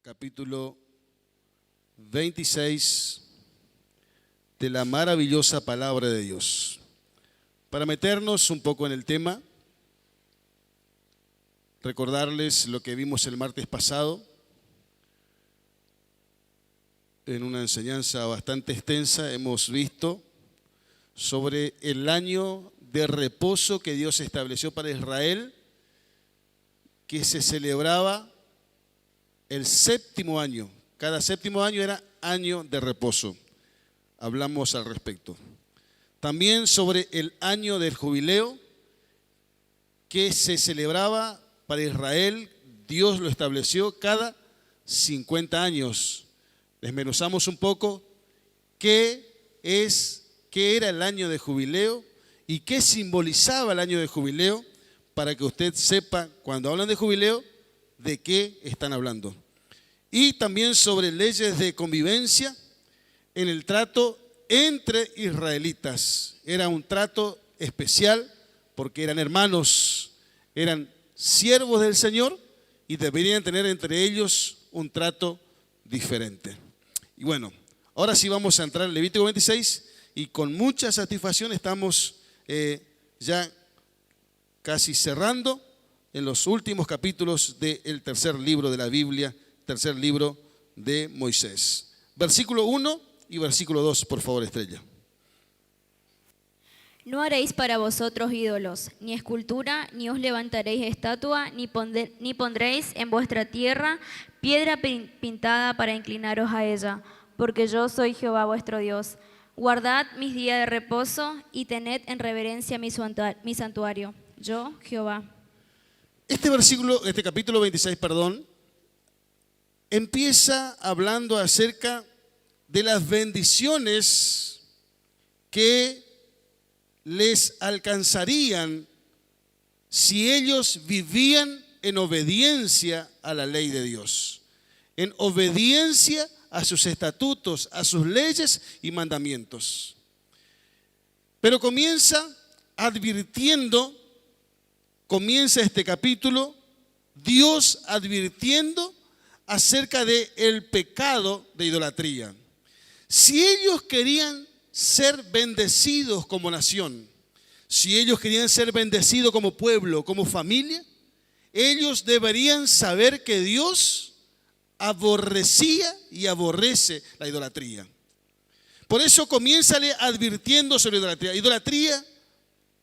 capítulo 26 de la maravillosa palabra de Dios. Para meternos un poco en el tema, recordarles lo que vimos el martes pasado, en una enseñanza bastante extensa hemos visto sobre el año de reposo que Dios estableció para Israel, que se celebraba el séptimo año. Cada séptimo año era año de reposo. Hablamos al respecto. También sobre el año del jubileo que se celebraba para Israel. Dios lo estableció cada 50 años. Desmenuzamos un poco qué era el año de jubileo y qué simbolizaba el año de jubileo, para que usted sepa, cuando hablan de jubileo, de qué están hablando. Y también sobre leyes de convivencia en el trato entre israelitas. Era un trato especial porque eran hermanos, eran siervos del Señor y deberían tener entre ellos un trato diferente. Y bueno, ahora sí vamos a entrar en Levítico 26 y con mucha satisfacción estamos ya casi cerrando en los últimos capítulos del tercer libro de la Biblia, tercer libro de Moisés. Versículo 1 y versículo 2, por favor, Estrella. No haréis para vosotros ídolos, ni escultura, ni os levantaréis estatua, ni pondréis en vuestra tierra piedra pintada para inclinaros a ella, porque yo soy Jehová vuestro Dios. Guardad mis días de reposo y tened en reverencia mi santuario. Yo, Jehová. Este capítulo 26, empieza hablando acerca de las bendiciones que les alcanzarían si ellos vivían en obediencia a la ley de Dios, en obediencia a sus estatutos, a sus leyes y mandamientos. Pero comienza este capítulo, Dios advirtiendo acerca del pecado de idolatría. Si ellos querían ser bendecidos como nación, si ellos querían ser bendecidos como pueblo, como familia, ellos deberían saber que Dios aborrecía y aborrece la idolatría. Por eso comienza advirtiendo sobre idolatría. Idolatría,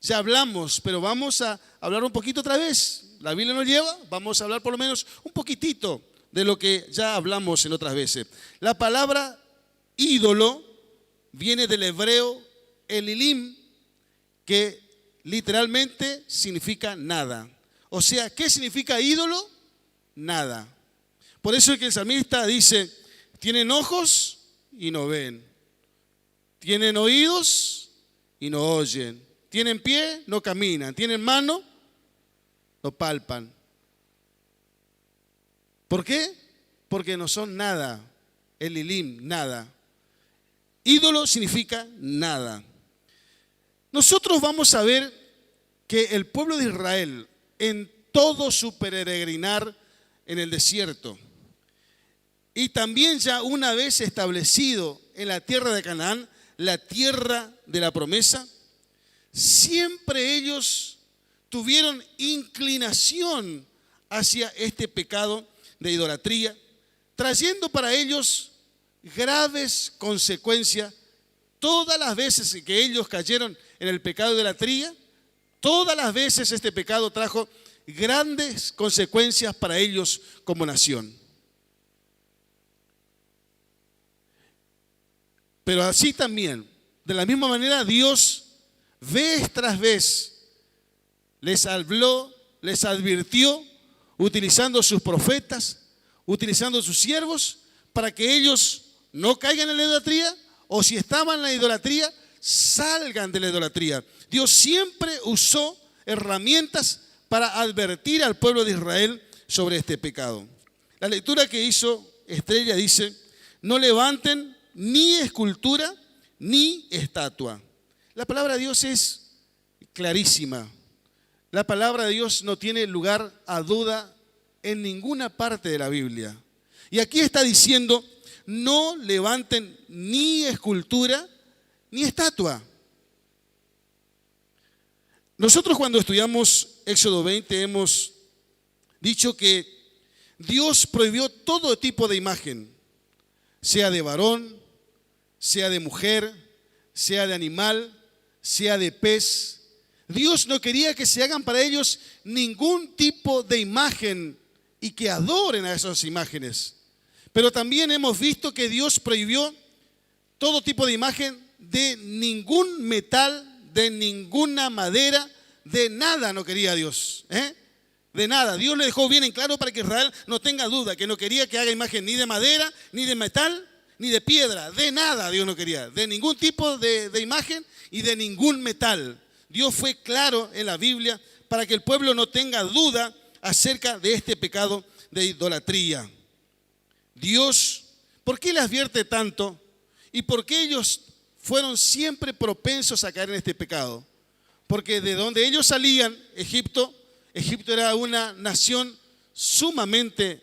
ya hablamos, pero vamos a hablar un poquito otra vez. La Biblia nos lleva, vamos a hablar por lo menos un poquitito de lo que ya hablamos en otras veces. La palabra ídolo viene del hebreo elilim, que literalmente significa nada. O sea, ¿qué significa ídolo? Nada. Por eso es que el salmista dice, tienen ojos y no ven, tienen oídos y no oyen, tienen pie, no caminan, tienen mano, no palpan. ¿Por qué? Porque no son nada. El ilim, nada. Ídolo significa nada. Nosotros vamos a ver que el pueblo de Israel, en todo su peregrinar en el desierto, y también ya una vez establecido en la tierra de Canaán, la tierra de la promesa, siempre ellos tuvieron inclinación hacia este pecado de idolatría, trayendo para ellos graves consecuencias. Todas las veces que ellos cayeron en el pecado de idolatría, todas las veces este pecado trajo grandes consecuencias para ellos como nación. Pero así también, de la misma manera, Dios vez tras vez les habló, les advirtió, utilizando sus profetas, utilizando sus siervos, para que ellos no caigan en la idolatría, o si estaban en la idolatría, salgan de la idolatría. Dios siempre usó herramientas para advertir al pueblo de Israel sobre este pecado. La lectura que hizo Estrella dice, no levanten ni escultura ni estatua. La palabra de Dios es clarísima. La palabra de Dios no tiene lugar a duda en ninguna parte de la Biblia. Y aquí está diciendo, no levanten ni escultura ni estatua. Nosotros cuando estudiamos Éxodo 20 hemos dicho que Dios prohibió todo tipo de imagen, sea de varón, sea de mujer, sea de animal, sea de pez. Dios no quería que se hagan para ellos ningún tipo de imagen y que adoren a esas imágenes. Pero también hemos visto que Dios prohibió todo tipo de imagen de ningún metal, de ninguna madera, de nada no quería Dios. De nada. Dios le dejó bien en claro para que Israel no tenga duda, que no quería que haga imagen ni de madera, ni de metal, ni de piedra. De nada Dios no quería. De ningún tipo de imagen y de ningún metal. Dios fue claro en la Biblia para que el pueblo no tenga duda acerca de este pecado de idolatría. Dios, ¿por qué le advierte tanto? ¿Y por qué ellos fueron siempre propensos a caer en este pecado? Porque de donde ellos salían, Egipto era una nación sumamente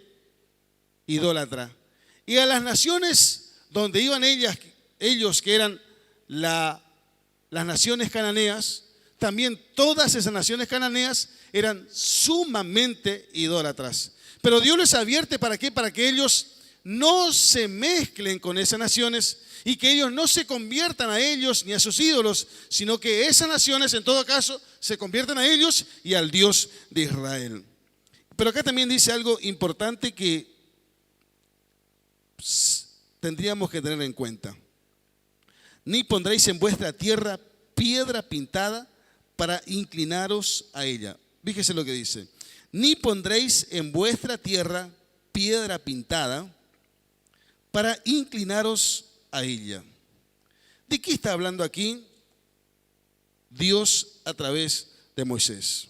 idólatra. Y a las naciones donde iban ellos que eran las naciones cananeas, también todas esas naciones cananeas eran sumamente idólatras. Pero Dios les advierte, ¿para qué? Para que ellos no se mezclen con esas naciones y que ellos no se conviertan a ellos ni a sus ídolos, sino que esas naciones en todo caso se conviertan a ellos y al Dios de Israel. Pero acá también dice algo importante que tendríamos que tener en cuenta. Ni pondréis en vuestra tierra piedra pintada para inclinaros a ella. Fíjese lo que dice. Ni pondréis en vuestra tierra piedra pintada para inclinaros a ella. ¿De qué está hablando aquí Dios a través de Moisés?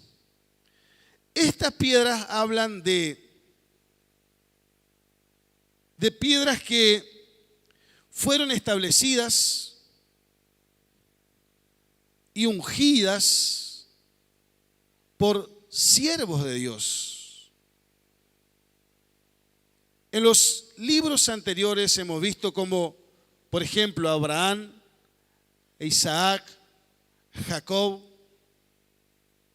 Estas piedras hablan de piedras que fueron establecidas y ungidas por siervos de Dios. En los libros anteriores hemos visto como, por ejemplo, Abraham, Isaac, Jacob,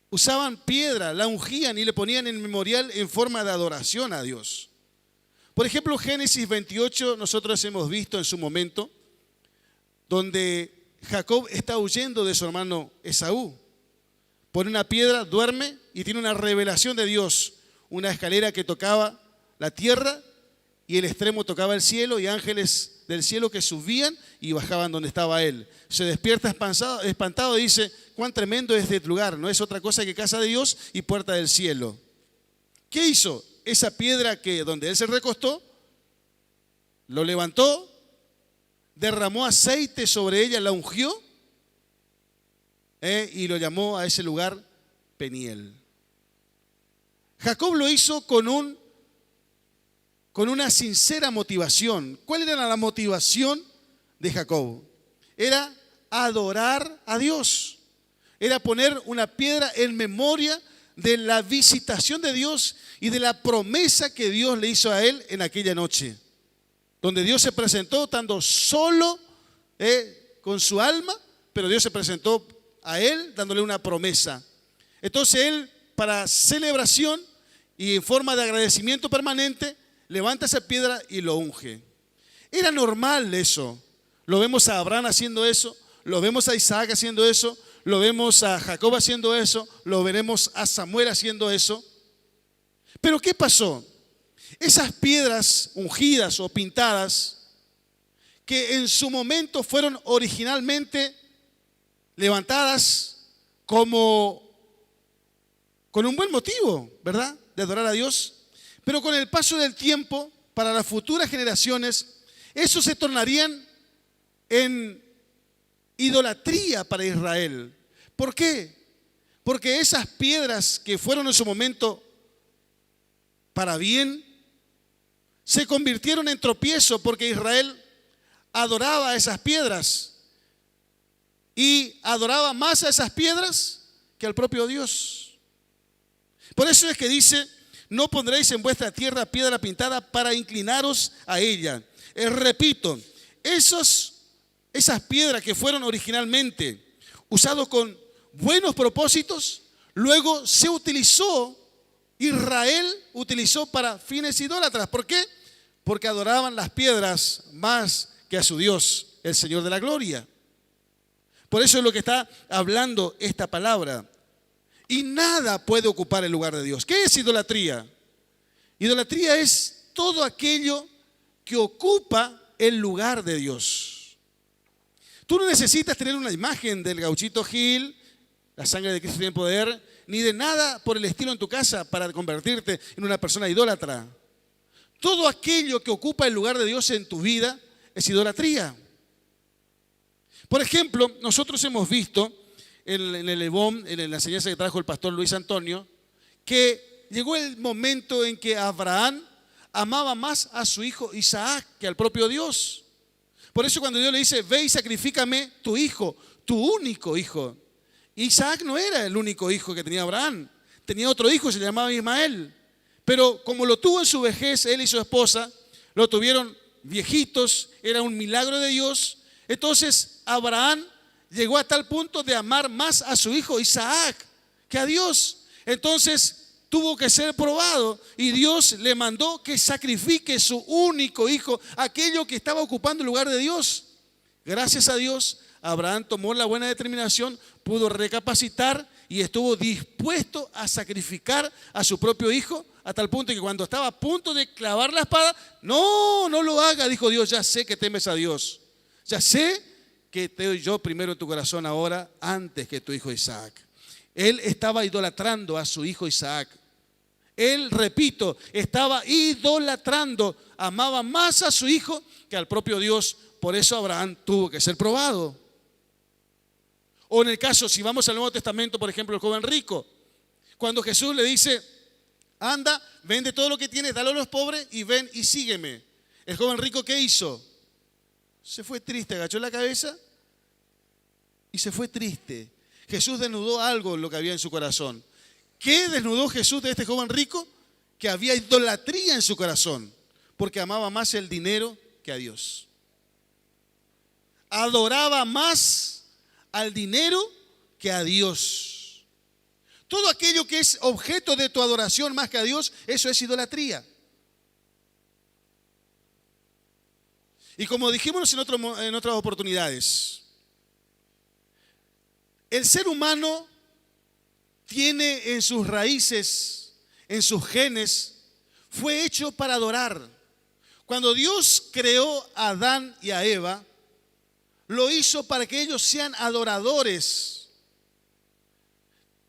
usaban piedra, la ungían y le ponían en memorial en forma de adoración a Dios. Por ejemplo, Génesis 28, nosotros hemos visto en su momento, donde Jacob está huyendo de su hermano Esaú. Pone una piedra, duerme y tiene una revelación de Dios, una escalera que tocaba la tierra y el extremo tocaba el cielo y ángeles del cielo que subían y bajaban donde estaba él. Se despierta espantado y dice, cuán tremendo es este lugar, no es otra cosa que casa de Dios y puerta del cielo. ¿Qué hizo? Esa piedra que donde él se recostó, lo levantó, derramó aceite sobre ella, la ungió y lo llamó a ese lugar Peniel. Jacob lo hizo con una sincera motivación. ¿Cuál era la motivación de Jacob? Era adorar a Dios. Era poner una piedra en memoria de la visitación de Dios y de la promesa que Dios le hizo a él en aquella noche, donde Dios se presentó estando solo con su alma, pero Dios se presentó a él dándole una promesa. Entonces él, para celebración y en forma de agradecimiento permanente, levanta esa piedra y lo unge. Era normal eso. Lo vemos a Abraham haciendo eso, lo vemos a Isaac haciendo eso, lo vemos a Jacob haciendo eso, lo veremos a Samuel haciendo eso. Pero ¿qué pasó? Esas piedras ungidas o pintadas, que en su momento fueron originalmente levantadas con un buen motivo, ¿verdad? De adorar a Dios. Pero con el paso del tiempo, para las futuras generaciones, eso se tornarían en idolatría para Israel. ¿Por qué? Porque esas piedras que fueron en su momento para bien, se convirtieron en tropiezo porque Israel adoraba a esas piedras y adoraba más a esas piedras que al propio Dios. Por eso es que dice, No pondréis en vuestra tierra piedra pintada para inclinaros a ella. Repito, esas piedras que fueron originalmente usadas con buenos propósitos, luego Israel utilizó para fines idólatras. ¿Por qué? Porque adoraban las piedras más que a su Dios, el Señor de la gloria. Por eso es lo que está hablando esta palabra. Y nada puede ocupar el lugar de Dios. ¿Qué es idolatría? Idolatría es todo aquello que ocupa el lugar de Dios. Tú no necesitas tener una imagen del Gauchito Gil, la sangre de Cristo tiene poder, ni de nada por el estilo en tu casa para convertirte en una persona idólatra. Todo aquello que ocupa el lugar de Dios en tu vida es idolatría. Por ejemplo, nosotros hemos visto en el EBOM, en la enseñanza que trajo el pastor Luis Antonio, que llegó el momento en que Abraham amaba más a su hijo Isaac que al propio Dios. Por eso cuando Dios le dice, ve y sacrifícame tu hijo, tu único hijo. Isaac no era el único hijo que tenía Abraham, tenía otro hijo, se llamaba Ismael. Pero como lo tuvo en su vejez, él y su esposa, lo tuvieron viejitos, era un milagro de Dios. Entonces Abraham llegó a tal punto de amar más a su hijo Isaac que a Dios. Entonces tuvo que ser probado y Dios le mandó que sacrifique su único hijo, aquello que estaba ocupando el lugar de Dios. Gracias a Dios, Abraham tomó la buena determinación, pudo recapacitar y estuvo dispuesto a sacrificar a su propio hijo, a tal punto que cuando estaba a punto de clavar la espada, no lo haga, dijo Dios, ya sé que temes a Dios. Ya sé que te doy yo primero en tu corazón ahora antes que tu hijo Isaac. Él estaba idolatrando a su hijo Isaac. Él, repito, estaba idolatrando, amaba más a su hijo que al propio Dios. Por eso Abraham tuvo que ser probado. O en el caso, si vamos al Nuevo Testamento, por ejemplo, el joven rico. Cuando Jesús le dice, anda, vende todo lo que tienes, dalo a los pobres y ven y sígueme. El joven rico, ¿qué hizo? Se fue triste, agachó la cabeza y se fue triste. Jesús desnudó algo en lo que había en su corazón. ¿Qué desnudó Jesús de este joven rico? Que había idolatría en su corazón, porque amaba más el dinero que a Dios. Adoraba más al dinero que a Dios. Todo aquello que es objeto de tu adoración más que a Dios, eso es idolatría. Y como dijimos en otras oportunidades, el ser humano tiene en sus raíces, en sus genes, fue hecho para adorar. Cuando Dios creó a Adán y a Eva, lo hizo para que ellos sean adoradores.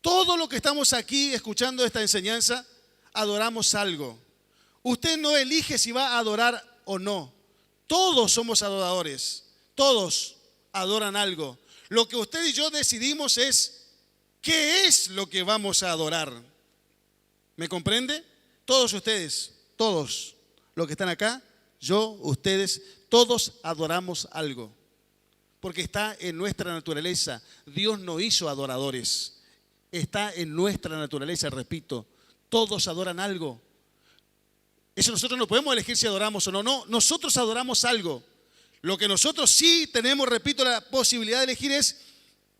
Todo lo que estamos aquí escuchando esta enseñanza, adoramos algo. Usted no elige si va a adorar o no. Todos somos adoradores, todos adoran algo. Lo que usted y yo decidimos es qué es lo que vamos a adorar. ¿Me comprende? Todos ustedes, todos los que están acá, yo, ustedes, todos adoramos algo. Porque está en nuestra naturaleza. Dios no hizo adoradores. Está en nuestra naturaleza, repito. Todos adoran algo. Eso nosotros no podemos elegir si adoramos o no. No, nosotros adoramos algo. Lo que nosotros sí tenemos, repito, la posibilidad de elegir es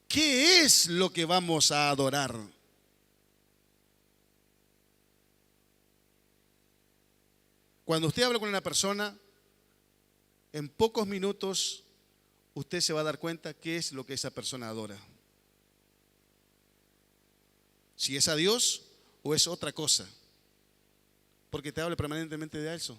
¿qué es lo que vamos a adorar? Cuando usted habla con una persona, en pocos minutos usted se va a dar cuenta qué es lo que esa persona adora. Si es a Dios o es otra cosa. Porque te habla permanentemente de eso.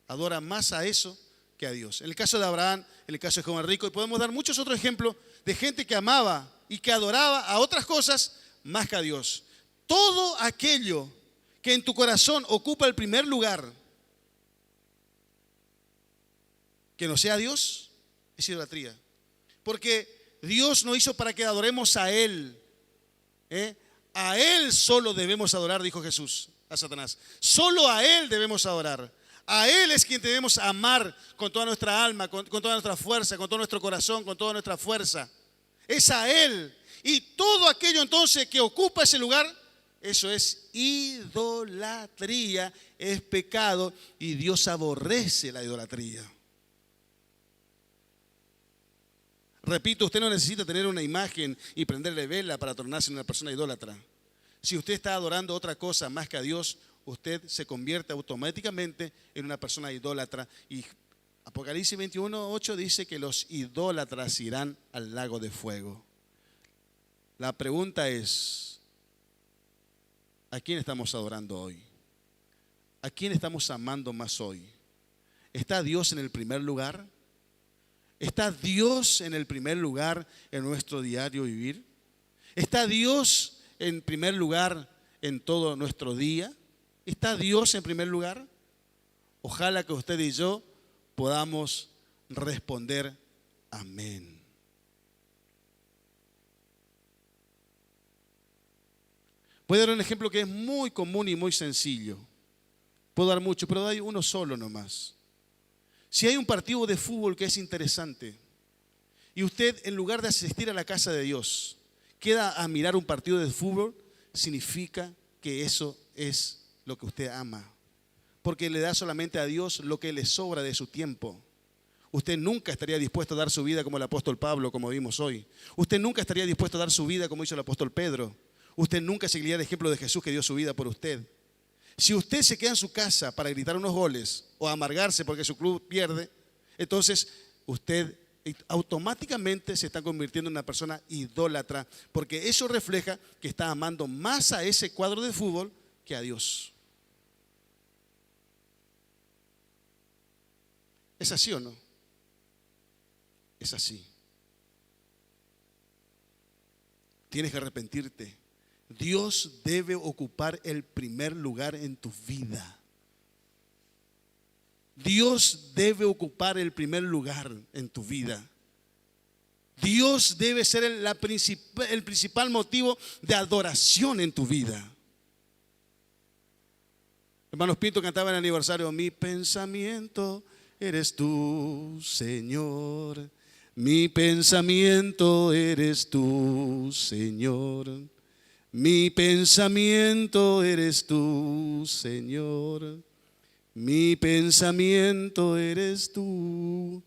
Adora más a eso que a Dios. En el caso de Abraham, en el caso de joven rico, y podemos dar muchos otros ejemplos de gente que amaba y que adoraba a otras cosas más que a Dios. Todo aquello que en tu corazón ocupa el primer lugar, que no sea Dios, es idolatría. Porque Dios no hizo para que adoremos a Él. A Él solo debemos adorar, dijo Jesús a Satanás. Solo a Él debemos adorar. A Él es quien debemos amar con toda nuestra alma, con toda nuestra fuerza, con todo nuestro corazón, con toda nuestra fuerza. Es a Él. Y todo aquello entonces que ocupa ese lugar Eso es idolatría, es pecado y Dios aborrece la idolatría. Repito, usted no necesita tener una imagen y prenderle vela para tornarse en una persona idólatra. Si usted está adorando otra cosa más que a Dios, usted se convierte automáticamente en una persona idólatra. Y Apocalipsis 21:8 dice que los idólatras irán al lago de fuego. La pregunta es, ¿a quién estamos adorando hoy? ¿A quién estamos amando más hoy? ¿Está Dios en el primer lugar? ¿Está Dios en el primer lugar en nuestro diario vivir? ¿Está Dios en primer lugar en todo nuestro día? ¿Está Dios en primer lugar? Ojalá que usted y yo podamos responder amén. Voy a dar un ejemplo que es muy común y muy sencillo. Puedo dar mucho, pero hay uno solo nomás. Si hay un partido de fútbol que es interesante y usted, en lugar de asistir a la casa de Dios, queda a mirar un partido de fútbol, significa que eso es lo que usted ama. Porque le da solamente a Dios lo que le sobra de su tiempo. Usted nunca estaría dispuesto a dar su vida como el apóstol Pablo, como vimos hoy. Usted nunca estaría dispuesto a dar su vida como hizo el apóstol Pedro. Usted nunca seguiría el ejemplo de Jesús que dio su vida por usted. Si usted se queda en su casa para gritar unos goles o amargarse porque su club pierde, entonces usted automáticamente se está convirtiendo en una persona idólatra, porque eso refleja que está amando más a ese cuadro de fútbol que a Dios. ¿Es así o no? Es así. Tienes que arrepentirte. Dios debe ocupar el primer lugar en tu vida. Dios debe ocupar el primer lugar en tu vida. Dios debe ser el principal motivo de adoración en tu vida. Hermanos Pinto cantaba en el aniversario: mi pensamiento eres tú, Señor. Mi pensamiento eres tú, Señor. Mi pensamiento eres tú, Señor. Mi pensamiento eres tú,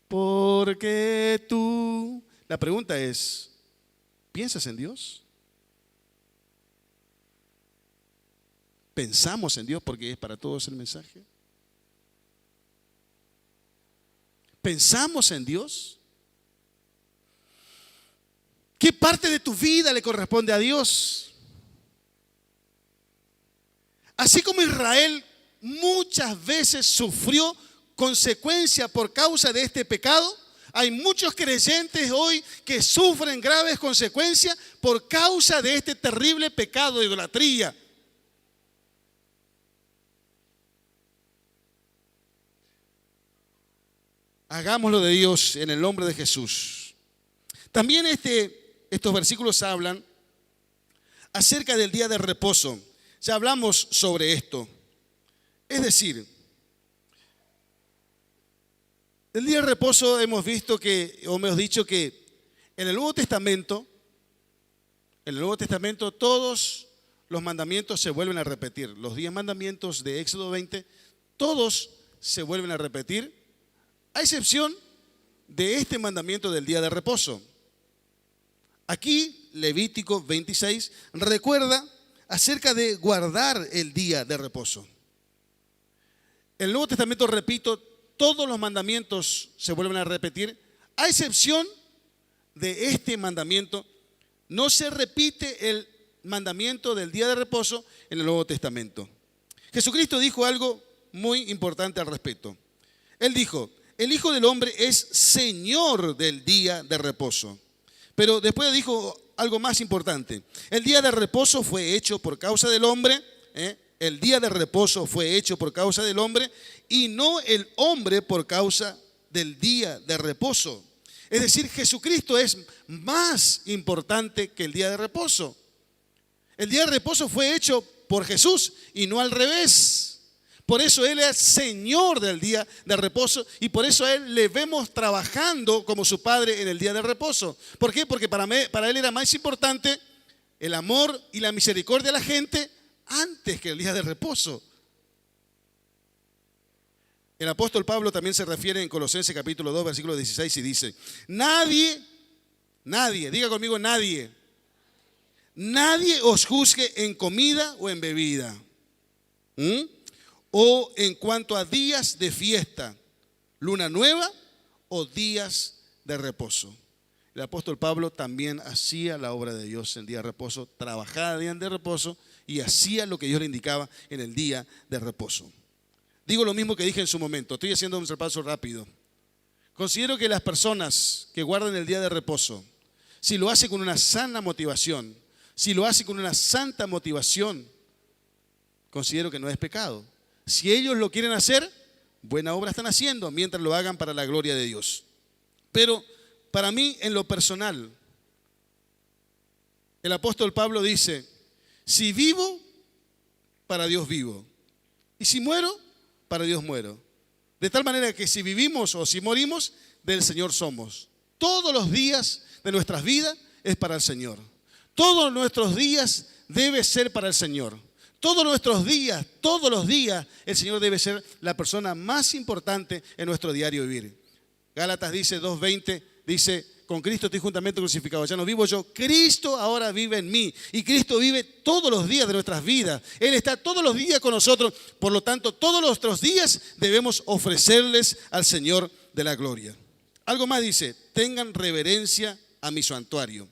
porque tú. La pregunta es, ¿piensas en Dios? ¿Pensamos en Dios? Porque es para todos el mensaje. ¿Pensamos en Dios? ¿Qué parte de tu vida le corresponde a Dios? Así como Israel muchas veces sufrió consecuencia por causa de este pecado, hay muchos creyentes hoy que sufren graves consecuencias por causa de este terrible pecado de idolatría. Hagámoslo de Dios en el nombre de Jesús. También estos versículos hablan acerca del día de reposo. Ya hablamos sobre esto. Es decir, el día de reposo hemos dicho que en el Nuevo Testamento todos los mandamientos se vuelven a repetir. Los 10 mandamientos de Éxodo 20, todos se vuelven a repetir, a excepción de este mandamiento del día de reposo. Aquí, Levítico 26 recuerda acerca de guardar el día de reposo. El Nuevo Testamento, repito, todos los mandamientos se vuelven a repetir, a excepción de este mandamiento. No se repite el mandamiento del día de reposo en el Nuevo Testamento. Jesucristo dijo algo muy importante al respecto. Él dijo: el Hijo del Hombre es Señor del día de reposo. Pero después dijo algo más importante. El día de reposo fue hecho por causa del hombre. El día de reposo fue hecho por causa del hombre y no el hombre por causa del día de reposo. Es decir, Jesucristo es más importante que el día de reposo. El día de reposo fue hecho por Jesús y no al revés. Por eso Él es Señor del día de reposo y por eso a Él le vemos trabajando como su Padre en el día de reposo. ¿Por qué? Porque para Él era más importante el amor y la misericordia a la gente antes que el día de reposo. El apóstol Pablo también se refiere en Colosenses capítulo 2, versículo 16 y dice, nadie, diga conmigo nadie os juzgue en comida o en bebida, o en cuanto a días de fiesta, luna nueva o días de reposo. El apóstol Pablo también hacía la obra de Dios en día de reposo, trabajaba en día de reposo y hacía lo que Dios le indicaba en el día de reposo. Digo lo mismo que dije en su momento, estoy haciendo un repaso rápido. Considero que las personas que guardan el día de reposo, si lo hacen con una sana motivación, si lo hacen con una santa motivación, considero que no es pecado. Si ellos lo quieren hacer, buena obra están haciendo, mientras lo hagan para la gloria de Dios. Pero para mí, en lo personal, el apóstol Pablo dice, si vivo, para Dios vivo. Y si muero, para Dios muero. De tal manera que si vivimos o si morimos, del Señor somos. Todos los días de nuestras vidas es para el Señor. Todos nuestros días debe ser para el Señor. Todos los días, el Señor debe ser la persona más importante en nuestro diario vivir. Gálatas dice 2:20, dice, con Cristo estoy juntamente crucificado. Ya no vivo yo, Cristo ahora vive en mí. Y Cristo vive todos los días de nuestras vidas. Él está todos los días con nosotros. Por lo tanto, todos nuestros días debemos ofrecerles al Señor de la gloria. Algo más dice, tengan reverencia a mi santuario.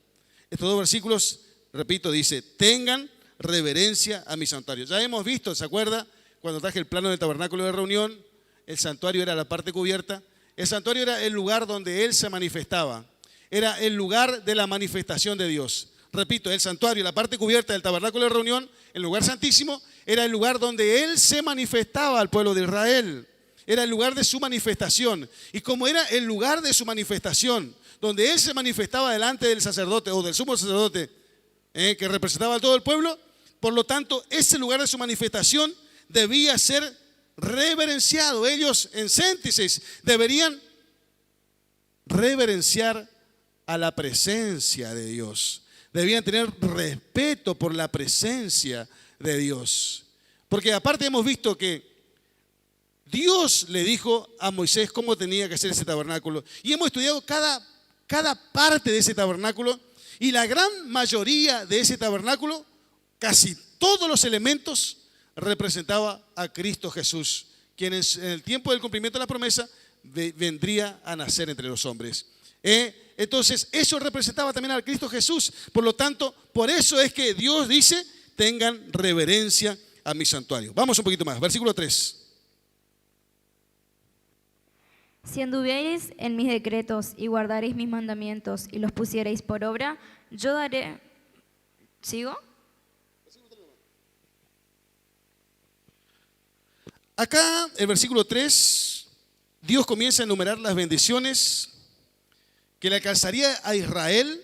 Estos dos versículos, repito, dice, tengan reverencia a mi santuario. Ya hemos visto, ¿se acuerda? Cuando traje el plano del tabernáculo de reunión, el santuario era la parte cubierta. El santuario era el lugar donde Él se manifestaba. Era el lugar de la manifestación de Dios. Repito, el santuario, la parte cubierta del tabernáculo de reunión, el lugar santísimo, era el lugar donde Él se manifestaba al pueblo de Israel. Era el lugar de su manifestación. Y como era el lugar de su manifestación, donde Él se manifestaba delante del sacerdote o del sumo sacerdote, que representaba a todo el pueblo, por lo tanto, ese lugar de su manifestación debía ser reverenciado. Ellos en síntesis deberían reverenciar a la presencia de Dios. Debían tener respeto por la presencia de Dios. Porque aparte hemos visto que Dios le dijo a Moisés cómo tenía que hacer ese tabernáculo. Y hemos estudiado cada parte de ese tabernáculo. Y la gran mayoría de ese tabernáculo, casi todos los elementos, representaba a Cristo Jesús, quien en el tiempo del cumplimiento de la promesa vendría a nacer entre los hombres. Entonces, eso representaba también a Cristo Jesús. Por lo tanto, por eso es que Dios dice, tengan reverencia a mi santuario. Vamos un poquito más, versículo 3. Si anduviereis en mis decretos y guardareis mis mandamientos y los pusiereis por obra, yo daré... ¿Sigo? Acá, el versículo 3, Dios comienza a enumerar las bendiciones que le alcanzaría a Israel.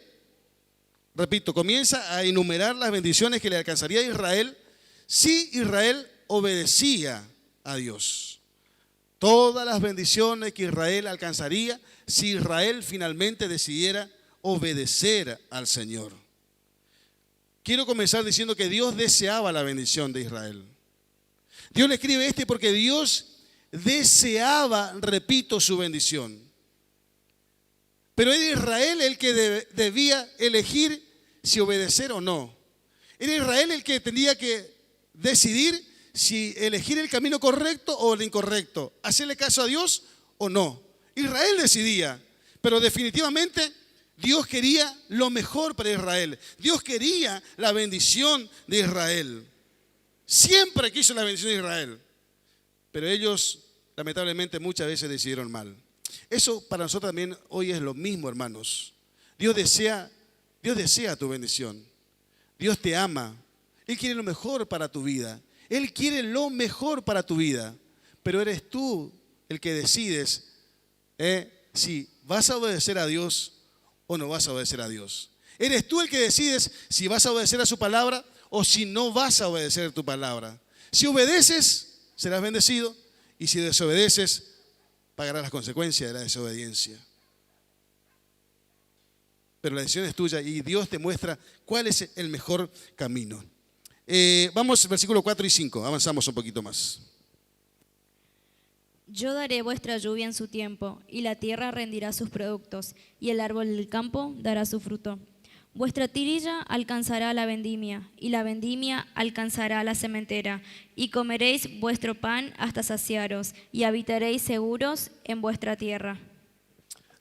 Repito, comienza a enumerar las bendiciones que le alcanzaría a Israel si Israel obedecía a Dios. Todas las bendiciones que Israel alcanzaría si Israel finalmente decidiera obedecer al Señor. Quiero comenzar diciendo que Dios deseaba la bendición de Israel. Dios le escribe porque Dios deseaba, repito, su bendición. Pero era Israel el que debía elegir si obedecer o no. Era Israel el que tenía que decidir si elegir el camino correcto o el incorrecto, hacerle caso a Dios o no. Israel decidía, pero definitivamente Dios quería lo mejor para Israel. Dios quería la bendición de Israel. Siempre quiso la bendición de Israel, pero ellos lamentablemente muchas veces decidieron mal. Eso para nosotros también hoy es lo mismo, hermanos. Dios desea tu bendición. Dios te ama. Él quiere lo mejor para tu vida. Él quiere lo mejor para tu vida, pero eres tú el que decides si vas a obedecer a Dios o no vas a obedecer a Dios. Eres tú el que decides si vas a obedecer a su palabra o si no vas a obedecer tu palabra. Si obedeces, serás bendecido, y si desobedeces, pagarás las consecuencias de la desobediencia. pero la decisión es tuya y Dios te muestra cuál es el mejor camino. Vamos, versículo 4 y 5, avanzamos un poquito más. Yo daré vuestra lluvia en su tiempo, y la tierra rendirá sus productos, y el árbol del campo dará su fruto. Vuestra tirilla alcanzará la vendimia, y la vendimia alcanzará la sementera, y comeréis vuestro pan hasta saciaros, y habitaréis seguros en vuestra tierra.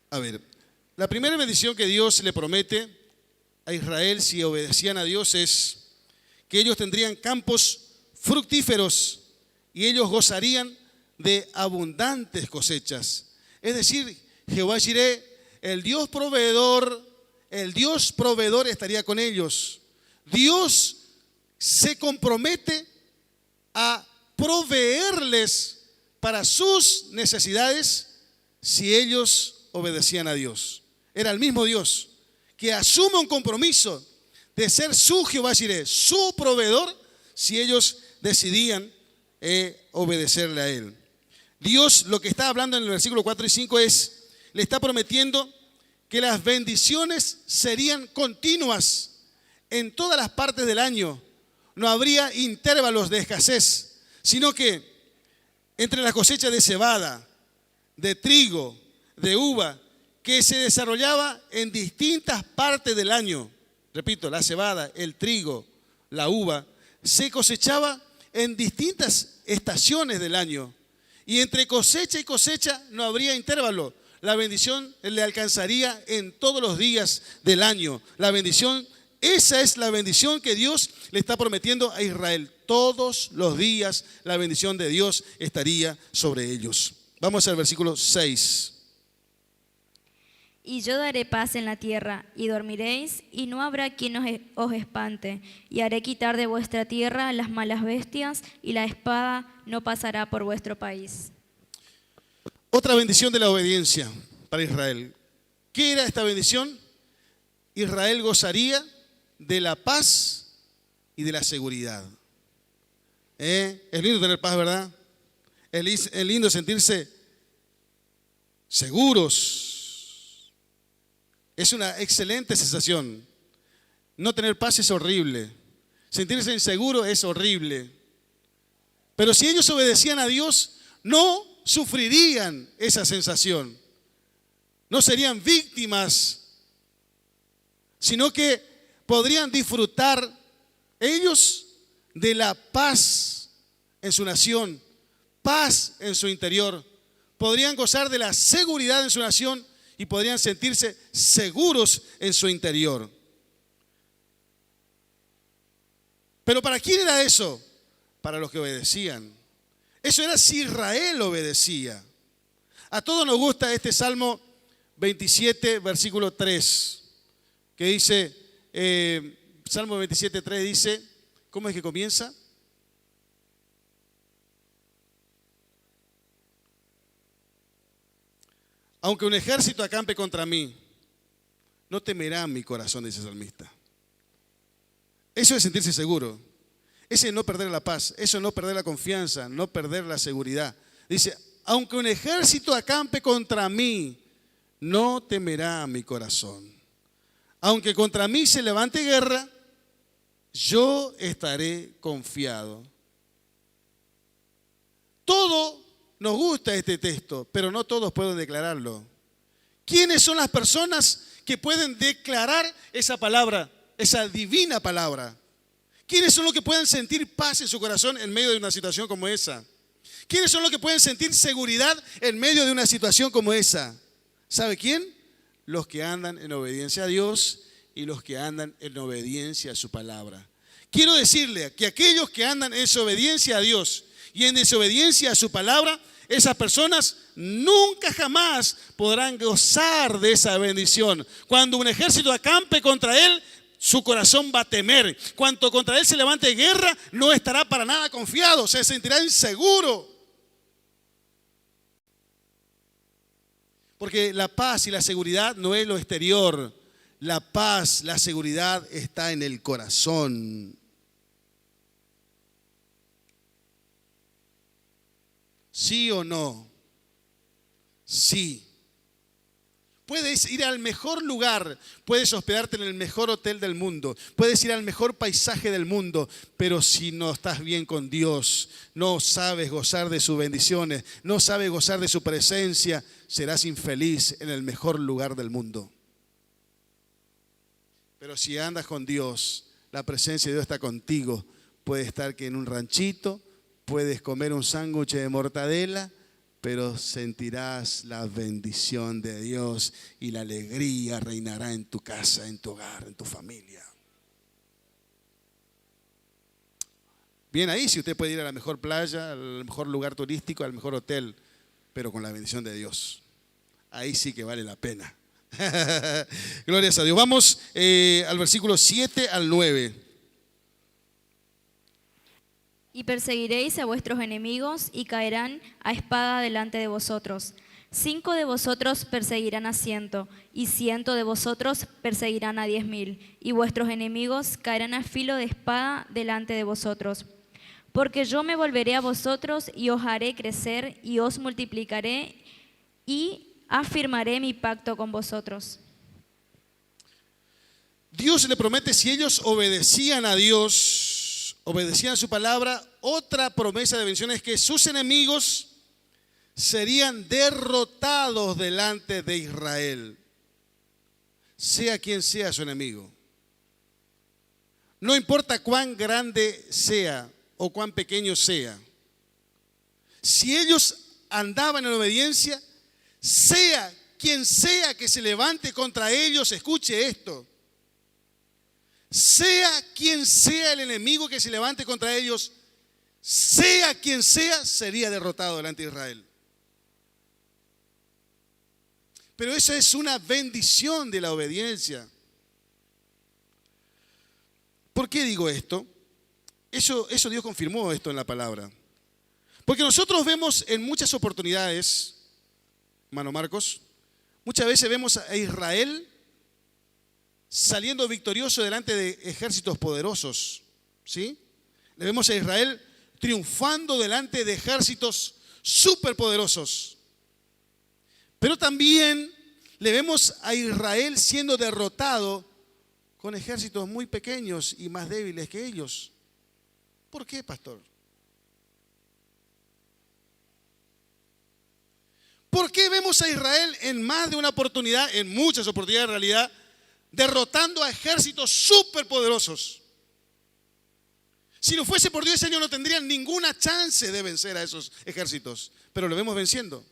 A ver, la primera bendición que Dios le promete a Israel si obedecían a Dios es que ellos tendrían campos fructíferos y ellos gozarían de abundantes cosechas. Es decir, Jehová Jireh, el Dios proveedor estaría con ellos. Dios se compromete a proveerles para sus necesidades si ellos obedecían a Dios. Era el mismo Dios que asume un compromiso de ser su Jehová Jireh, su proveedor, si ellos decidían obedecerle a Él. Dios lo que está hablando en el versículo 4 y 5 es, le está prometiendo que las bendiciones serían continuas en todas las partes del año. No habría intervalos de escasez, sino que entre las cosechas de cebada, de trigo, de uva, que se desarrollaba en distintas partes del año. Repito, la cebada, el trigo, la uva, se cosechaba en distintas estaciones del año. Y entre cosecha y cosecha no habría intervalo. La bendición le alcanzaría en todos los días del año. La bendición, esa es la bendición que Dios le está prometiendo a Israel. Todos los días la bendición de Dios estaría sobre ellos. Vamos al versículo 6. Y yo daré paz en la tierra, y dormiréis, y no habrá quien os espante. Y haré quitar de vuestra tierra las malas bestias, y la espada no pasará por vuestro país. Otra bendición de la obediencia para Israel. ¿Qué era esta bendición? Israel gozaría de la paz y de la seguridad. Es lindo tener paz, ¿verdad? Es lindo sentirse seguros. Es una excelente sensación. No tener paz es horrible. Sentirse inseguro es horrible. Pero si ellos obedecían a Dios, no sufrirían esa sensación. No serían víctimas, sino que podrían disfrutar ellos de la paz en su nación, paz en su interior. Podrían gozar de la seguridad en su nación y podrían sentirse seguros en su interior. ¿Pero para quién era eso? Para los que obedecían. Eso era si Israel obedecía. A todos nos gusta este Salmo 27, versículo 3, que dice, Salmo 27, 3 dice, ¿cómo es que comienza? Aunque un ejército acampe contra mí, no temerá mi corazón, dice el salmista. Eso es sentirse seguro. Ese es no perder la paz, eso es no perder la confianza, no perder la seguridad. Dice, aunque un ejército acampe contra mí, no temerá mi corazón. Aunque contra mí se levante guerra, yo estaré confiado. Todo nos gusta este texto, pero no todos pueden declararlo. ¿Quiénes son las personas que pueden declarar esa palabra, esa divina palabra? ¿Quiénes son los que pueden sentir paz en su corazón en medio de una situación como esa? ¿Quiénes son los que pueden sentir seguridad en medio de una situación como esa? ¿Sabe quién? Los que andan en obediencia a Dios y los que andan en obediencia a su palabra. Quiero decirle que aquellos que andan en desobediencia a Dios y en desobediencia a su palabra, esas personas nunca jamás podrán gozar de esa bendición. Cuando un ejército acampe contra él, su corazón va a temer. Cuando contra él se levante guerra, no estará para nada confiado, se sentirá inseguro. Porque la paz y la seguridad no es lo exterior. La paz, la seguridad está en el corazón. ¿Sí o no? Sí. puedes ir al mejor lugar, puedes hospedarte en el mejor hotel del mundo, puedes ir al mejor paisaje del mundo, pero si no estás bien con Dios, no sabes gozar de sus bendiciones, no sabes gozar de su presencia, serás infeliz en el mejor lugar del mundo. Pero si andas con Dios, la presencia de Dios está contigo. Puedes estar que en un ranchito, puedes comer un sándwich de mortadela, pero sentirás la bendición de Dios y la alegría reinará en tu casa, en tu hogar, en tu familia. Bien ahí, si usted puede ir a la mejor playa, al mejor lugar turístico, al mejor hotel, pero con la bendición de Dios. Ahí sí que vale la pena. Gloria a Dios. Vamos al versículo 7 al 9. Y perseguiréis a vuestros enemigos y caerán a espada delante de vosotros. 5 de vosotros perseguirán a 100, y 100 de vosotros perseguirán a 10.000, y vuestros enemigos caerán a filo de espada delante de vosotros. Porque yo me volveré a vosotros y os haré crecer y os multiplicaré y afirmaré mi pacto con vosotros. Dios le promete, si ellos obedecían a Dios, obedecían a su palabra, otra promesa de bendición es que sus enemigos serían derrotados delante de Israel, sea quien sea su enemigo. No importa cuán grande sea o cuán pequeño sea. Si ellos andaban en obediencia, sea quien sea que se levante contra ellos, escuche esto. Sea quien sea el enemigo que se levante contra ellos, sea quien sea, sería derrotado delante de Israel. Pero eso es una bendición de la obediencia. ¿Por qué digo esto? Eso Dios confirmó esto en la palabra. Porque nosotros vemos en muchas oportunidades, hermano Marcos, muchas veces vemos a Israel saliendo victorioso delante de ejércitos poderosos, ¿sí? Le vemos a Israel triunfando delante de ejércitos superpoderosos. Pero también le vemos a Israel siendo derrotado con ejércitos muy pequeños y más débiles que ellos. ¿Por qué, pastor? ¿Por qué vemos a Israel en más de una oportunidad, en muchas oportunidades en realidad, derrotando a ejércitos superpoderosos? Si no fuese por Dios, ellos no tendrían ninguna chance de vencer a esos ejércitos, pero lo vemos venciendo.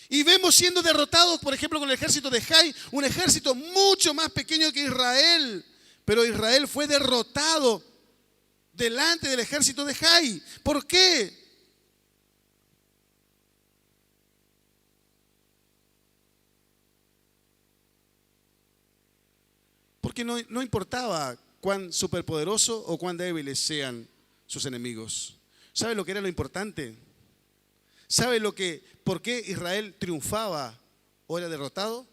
Y vemos siendo derrotados, por ejemplo, con el ejército de Jai, un ejército mucho más pequeño que Israel, pero Israel fue derrotado delante del ejército de Jai. ¿Por qué? Porque no importaba cuán superpoderoso o cuán débiles sean sus enemigos. ¿Sabe lo que era lo importante? ¿Sabe por qué Israel triunfaba o era derrotado?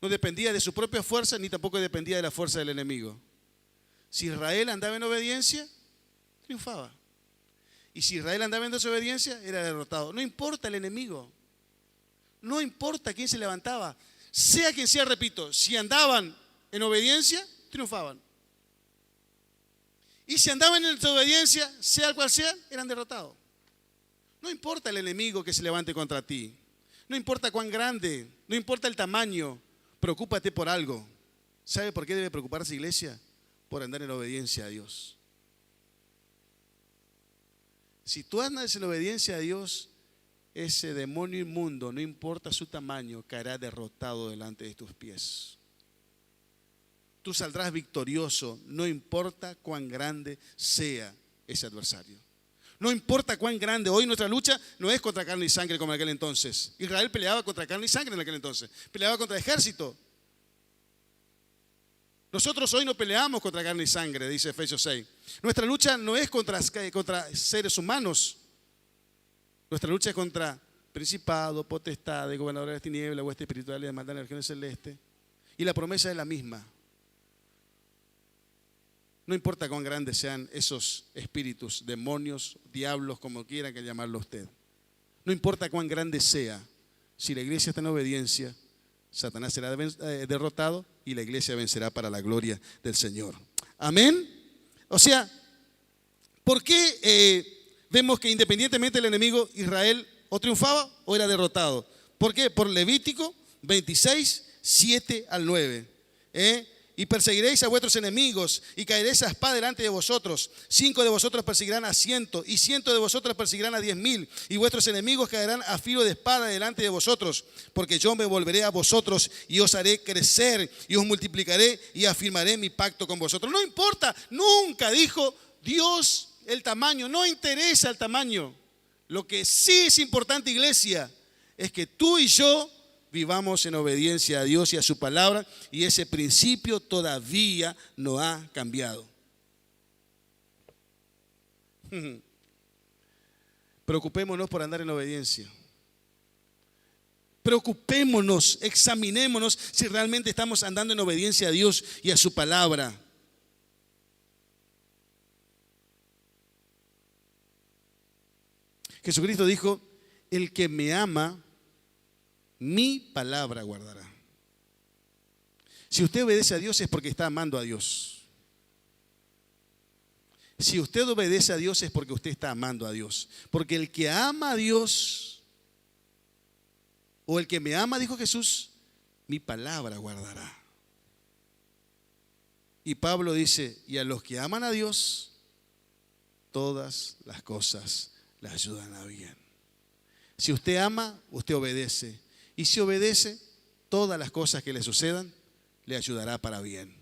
No dependía de su propia fuerza ni tampoco dependía de la fuerza del enemigo. Si Israel andaba en obediencia, triunfaba. Y si Israel andaba en desobediencia, era derrotado. No importa el enemigo. No importa quién se levantaba. Sea quien sea, repito, si andaban en obediencia, triunfaban. Y si andaban en desobediencia, sea cual sea, eran derrotados. No importa el enemigo que se levante contra ti. No importa cuán grande, no importa el tamaño. Preocúpate por algo. ¿Sabe por qué debe preocuparse, iglesia? Por andar en obediencia a Dios. Si tú andas en obediencia a Dios, ese demonio inmundo, no importa su tamaño, caerá derrotado delante de tus pies. Tú saldrás victorioso, no importa cuán grande sea ese adversario. No importa cuán grande. Hoy nuestra lucha no es contra carne y sangre como en aquel entonces. Israel peleaba contra carne y sangre en aquel entonces. Peleaba contra ejército. Nosotros hoy no peleamos contra carne y sangre, dice Efesios 6. Nuestra lucha no es contra seres humanos. Nuestra lucha es contra principados, potestades, gobernadores de las tinieblas, huestes espirituales de maldad en las regiones celestes. Y la promesa es la misma. No importa cuán grandes sean esos espíritus, demonios, diablos, como quiera que llamarlo usted. No importa cuán grande sea, si la iglesia está en obediencia, Satanás será derrotado y la iglesia vencerá para la gloria del Señor. Amén. O sea, ¿por qué vemos que independientemente del enemigo, Israel o triunfaba o era derrotado? ¿Por qué? Por Levítico 26, 7 al 9. Y perseguiréis a vuestros enemigos y caeréis a espada delante de vosotros. 5 de vosotros perseguirán a 100 y 100 de vosotros perseguirán a 10,000. Y vuestros enemigos caerán a filo de espada delante de vosotros. Porque yo me volveré a vosotros y os haré crecer y os multiplicaré y afirmaré mi pacto con vosotros. No importa, nunca dijo Dios el tamaño, no interesa el tamaño. Lo que sí es importante, iglesia, es que tú y yo vivamos en obediencia a Dios y a su palabra, y ese principio todavía no ha cambiado. Preocupémonos por andar en obediencia. Preocupémonos, examinémonos si realmente estamos andando en obediencia a Dios y a su palabra. Jesucristo dijo: el que me ama, mi palabra guardará. Si usted obedece a Dios es porque está amando a Dios. Si usted obedece a Dios es porque usted está amando a Dios. Porque el que ama a Dios, o el que me ama, dijo Jesús, mi palabra guardará. Y Pablo dice: y a los que aman a Dios, todas las cosas les ayudan a bien. Si usted ama, usted obedece. Y si obedece, todas las cosas que le sucedan le ayudará para bien.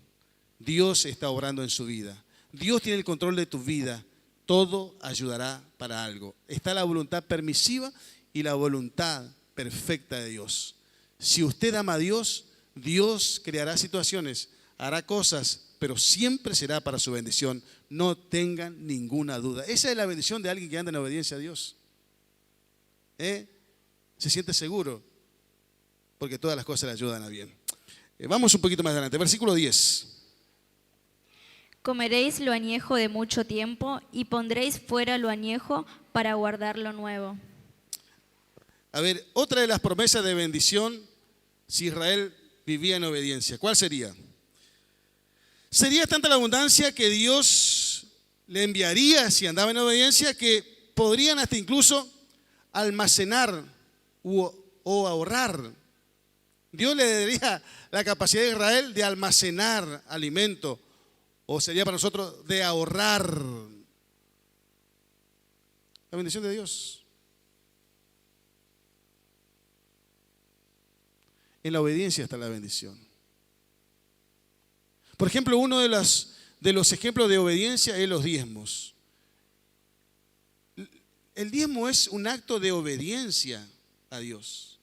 Dios está obrando en su vida. Dios tiene el control de tu vida. Todo ayudará para algo. Está la voluntad permisiva y la voluntad perfecta de Dios. Si usted ama a Dios, Dios creará situaciones, hará cosas, pero siempre será para su bendición. No tengan ninguna duda. Esa es la bendición de alguien que anda en obediencia a Dios. Se siente seguro, porque todas las cosas le ayudan a bien. Vamos un poquito más adelante. Versículo 10. Comeréis lo añejo de mucho tiempo y pondréis fuera lo añejo para guardar lo nuevo. A ver, otra de las promesas de bendición si Israel vivía en obediencia, ¿cuál sería? Sería tanta la abundancia que Dios le enviaría si andaba en obediencia, que podrían hasta incluso almacenar o ahorrar. Dios le daría la capacidad de Israel de almacenar alimento, o sería para nosotros de ahorrar. La bendición de Dios. En la obediencia está la bendición. Por ejemplo, uno de los ejemplos de obediencia es los diezmos. El diezmo es un acto de obediencia a Dios.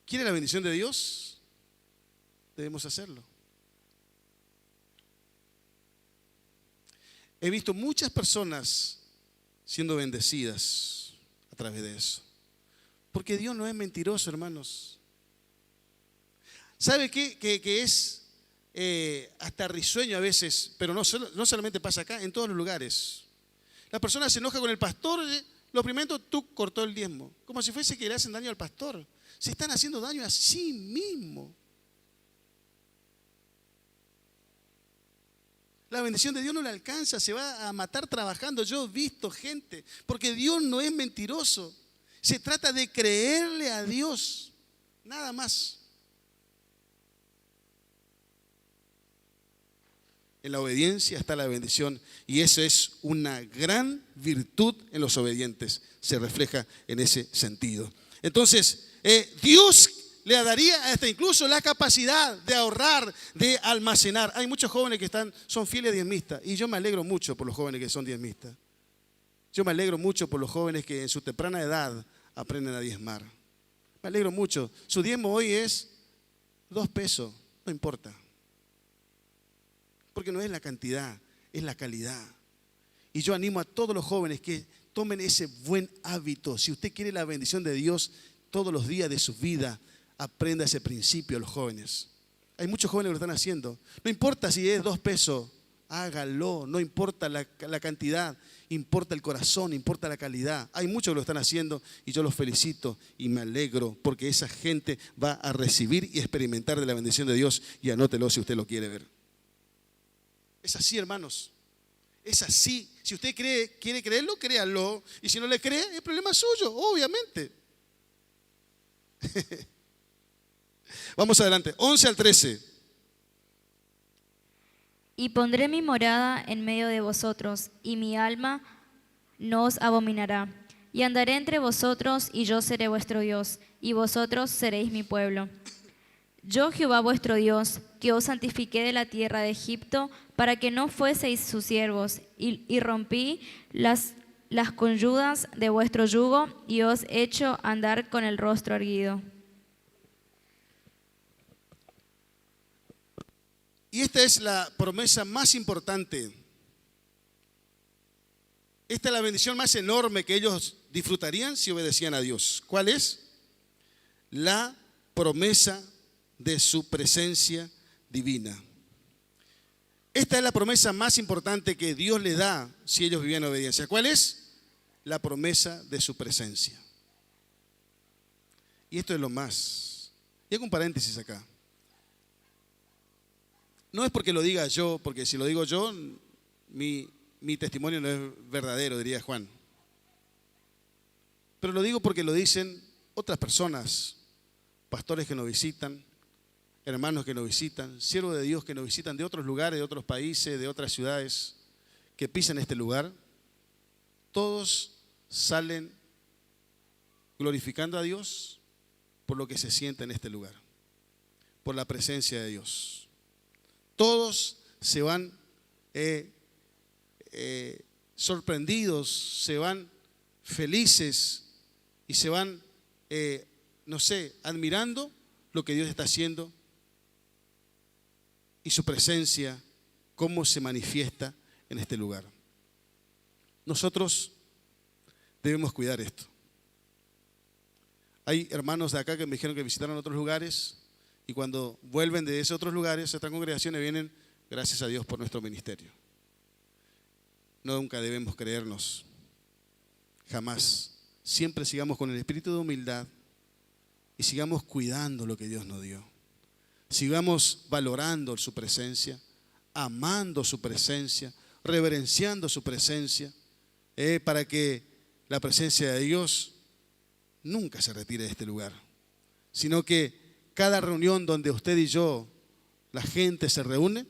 ¿Quiere la bendición de Dios? Debemos hacerlo. He visto muchas personas siendo bendecidas a través de eso. Porque Dios no es mentiroso, hermanos. ¿Sabe qué? Que es hasta risueño a veces, pero no solamente pasa acá, en todos los lugares. La persona se enoja con el pastor, lo primero, tú cortó el diezmo. Como si fuese que le hacen daño al pastor. Se están haciendo daño a sí mismo. La bendición de Dios no le alcanza, se va a matar trabajando. Yo he visto gente, porque Dios no es mentiroso. Se trata de creerle a Dios, nada más. En la obediencia está la bendición, y eso es una gran virtud en los obedientes. Se refleja en ese sentido. Entonces, Dios le daría hasta incluso la capacidad de ahorrar, de almacenar. Hay muchos jóvenes que son fieles diezmistas, y yo me alegro mucho por los jóvenes que son diezmistas. Yo me alegro mucho por los jóvenes que en su temprana edad aprenden a diezmar. Me alegro mucho. Su diezmo hoy es 2 pesos, no importa. Porque no es la cantidad, es la calidad. Y yo animo a todos los jóvenes que tomen ese buen hábito. Si usted quiere la bendición de Dios todos los días de su vida, aprenda ese principio, los jóvenes. Hay muchos jóvenes que lo están haciendo. No importa si es 2 pesos hágalo. No importa la cantidad, importa el corazón, importa la calidad. Hay muchos que lo están haciendo y yo los felicito y me alegro porque esa gente va a recibir y experimentar de la bendición de Dios. Y anótelo si usted lo quiere ver. Es así, hermanos. Es así. Si usted quiere creerlo, créalo. Y si no le cree, el problema es suyo, obviamente. Vamos adelante. 11 al 13. Y pondré mi morada en medio de vosotros, y mi alma no os abominará. Y andaré entre vosotros, y yo seré vuestro Dios, y vosotros seréis mi pueblo. Yo, Jehová vuestro Dios, que os santifiqué de la tierra de Egipto, para que no fueseis sus siervos, y rompí las conyudas de vuestro yugo, y os he hecho andar con el rostro erguido. Y esta es la promesa más importante. Esta es la bendición más enorme que ellos disfrutarían si obedecían a Dios. ¿Cuál es? La promesa de su presencia divina. Esta es la promesa más importante que Dios le da si ellos vivían en obediencia. ¿Cuál es? La promesa de su presencia. Y esto es lo más. Y hago un paréntesis acá. No es porque lo diga yo, porque si lo digo yo, mi testimonio no es verdadero, diría Juan. Pero lo digo porque lo dicen otras personas, pastores que nos visitan, hermanos que nos visitan, siervos de Dios que nos visitan de otros lugares, de otros países, de otras ciudades, que pisan este lugar. Todos salen glorificando a Dios por lo que se siente en este lugar, por la presencia de Dios. Todos se van sorprendidos, se van felices y se van, admirando lo que Dios está haciendo y su presencia, cómo se manifiesta en este lugar. Nosotros debemos cuidar esto. Hay hermanos de acá que me dijeron que visitaron otros lugares y cuando vuelven de esos otros lugares, estas congregaciones vienen, gracias a Dios por nuestro ministerio. Nunca debemos creernos, jamás. Siempre sigamos con el espíritu de humildad y sigamos cuidando lo que Dios nos dio. Sigamos valorando su presencia, amando su presencia, reverenciando su presencia, para que la presencia de Dios nunca se retire de este lugar, sino que cada reunión donde usted y yo, la gente se reúne,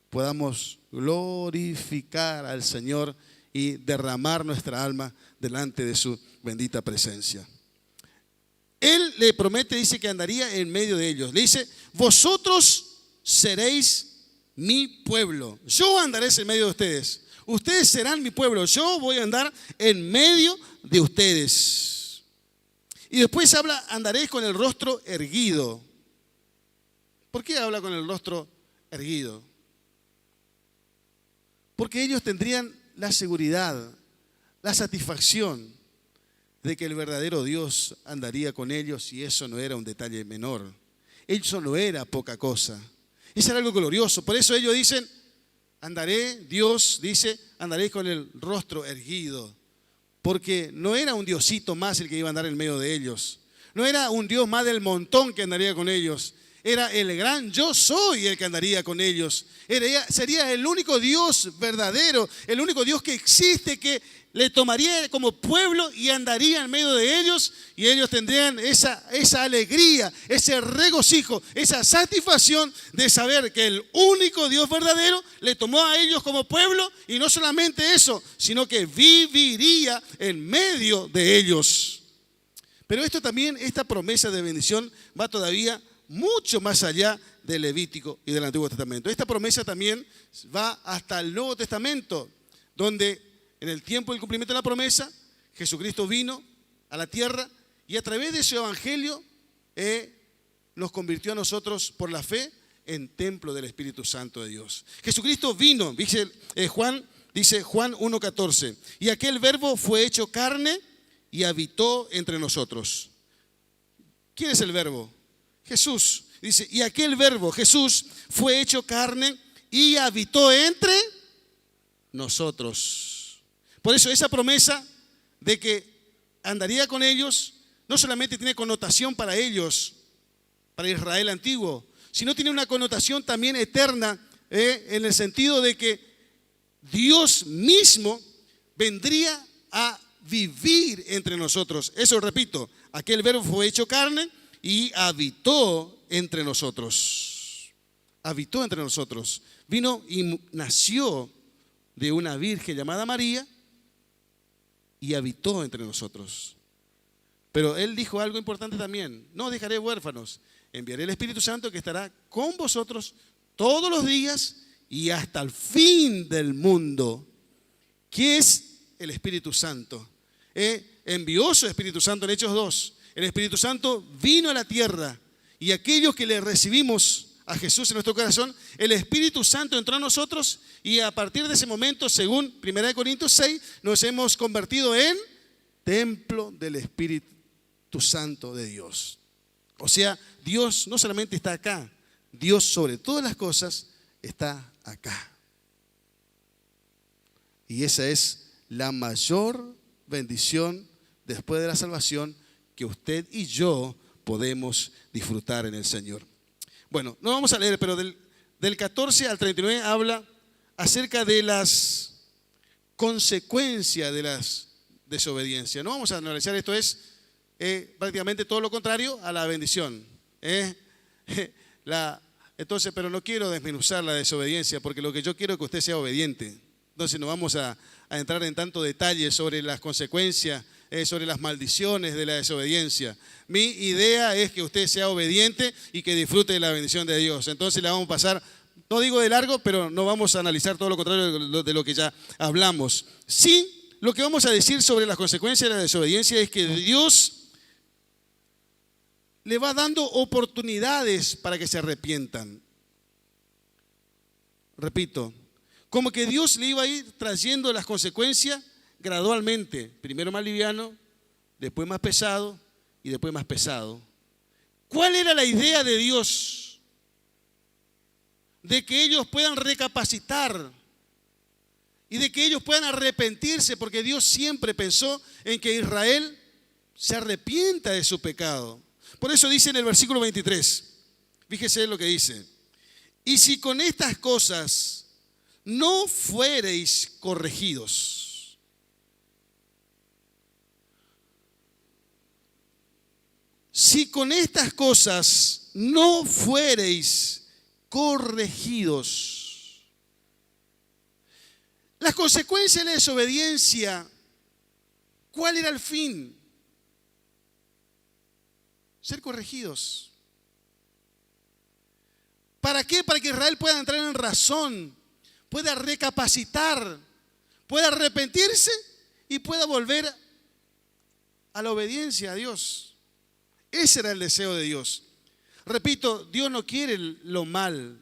podamos glorificar al Señor y derramar nuestra alma delante de su bendita presencia. Él le promete, dice que andaría en medio de ellos. Le dice, vosotros seréis mi pueblo. Yo andaré en medio de ustedes. Ustedes serán mi pueblo. Yo voy a andar en medio de ustedes. Y después habla, andaréis con el rostro erguido. ¿Por qué habla con el rostro erguido? Porque ellos tendrían la seguridad, la satisfacción de que el verdadero Dios andaría con ellos y eso no era un detalle menor. Eso no era poca cosa. Eso era algo glorioso. Por eso ellos dicen, andaré, Dios dice, andaré con el rostro erguido. Porque no era un diosito más el que iba a andar en medio de ellos. No era un Dios más del montón que andaría con ellos. Era el gran yo soy el que andaría con ellos. Sería el único Dios verdadero, el único Dios que existe, que le tomaría como pueblo y andaría en medio de ellos. Y ellos tendrían esa alegría, ese regocijo, esa satisfacción de saber que el único Dios verdadero le tomó a ellos como pueblo. Y no solamente eso, sino que viviría en medio de ellos. Pero esto también, esta promesa de bendición va todavía mucho más allá del Levítico y del Antiguo Testamento. Esta promesa también va hasta el Nuevo Testamento, donde en el tiempo del cumplimiento de la promesa, Jesucristo vino a la tierra y a través de su evangelio nos convirtió a nosotros por la fe en templo del Espíritu Santo de Dios. Jesucristo vino, dice Juan 1:14, y aquel verbo fue hecho carne y habitó entre nosotros. ¿Quién es el verbo? Jesús. Dice, y aquel verbo, Jesús, fue hecho carne y habitó entre nosotros. Por eso esa promesa de que andaría con ellos no solamente tiene connotación para ellos, para Israel antiguo, sino tiene una connotación también eterna, en el sentido de que Dios mismo vendría a vivir entre nosotros. Eso repito, aquel verbo fue hecho carne y habitó entre nosotros. Habitó entre nosotros. Vino y nació de una virgen llamada María y habitó entre nosotros. Pero él dijo algo importante también: no dejaré huérfanos, enviaré el Espíritu Santo que estará con vosotros todos los días y hasta el fin del mundo. ¿Qué es el Espíritu Santo? Envió su Espíritu Santo en Hechos 2. El Espíritu Santo vino a la tierra y aquellos que le recibimos a Jesús en nuestro corazón, el Espíritu Santo entró a nosotros y a partir de ese momento, según 1 Corintios 6, nos hemos convertido en templo del Espíritu Santo de Dios. O sea, Dios no solamente está acá, Dios sobre todas las cosas está acá. Y esa es la mayor bendición después de la salvación que usted y yo podemos disfrutar en el Señor. Bueno, no vamos a leer, pero del 14 al 39 habla acerca de las consecuencias de las desobediencias. No vamos a analizar, esto es prácticamente todo lo contrario a la bendición. Entonces, pero no quiero desmenuzar la desobediencia, porque lo que yo quiero es que usted sea obediente. Entonces no vamos a entrar en tanto detalle sobre las consecuencias, sobre las maldiciones de la desobediencia. Mi idea es que usted sea obediente y que disfrute de la bendición de Dios. Entonces la vamos a pasar, no digo de largo, pero no vamos a analizar todo lo contrario de lo que ya hablamos. Sí, lo que vamos a decir sobre las consecuencias de la desobediencia es que Dios le va dando oportunidades para que se arrepientan. Repito, como que Dios le iba a ir trayendo las consecuencias gradualmente, primero más liviano, después más pesado y después más pesado. ¿Cuál era la idea de Dios? De que ellos puedan recapacitar y de que ellos puedan arrepentirse, porque Dios siempre pensó en que Israel se arrepienta de su pecado. Por eso dice en el versículo 23, fíjese lo que dice: y si con estas cosas no fuereis corregidos. Si con estas cosas no fuereis corregidos. Las consecuencias de la desobediencia, ¿cuál era el fin? Ser corregidos. ¿Para qué? Para que Israel pueda entrar en razón, pueda recapacitar, pueda arrepentirse y pueda volver a la obediencia a Dios. Ese era el deseo de Dios. Repito, Dios no quiere lo mal,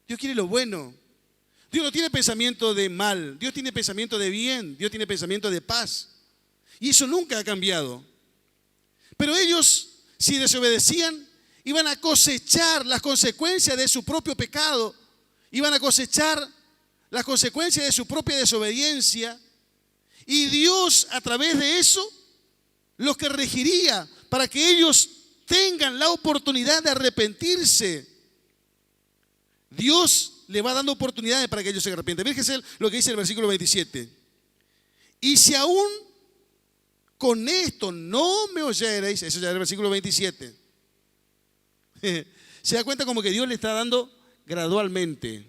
Dios quiere lo bueno. Dios no tiene pensamiento de mal, Dios tiene pensamiento de bien, Dios tiene pensamiento de paz. Y eso nunca ha cambiado. Pero ellos, si desobedecían, iban a cosechar las consecuencias de su propio pecado, iban a cosechar las consecuencias de su propia desobediencia, y Dios a través de eso los corregiría para que ellos tengan la oportunidad de arrepentirse. Dios le va dando oportunidades para que ellos se arrepientan. Fíjense lo que dice el versículo 27. Y si aún con esto no me oyereis, eso ya es el versículo 27. Se da cuenta como que Dios le está dando gradualmente.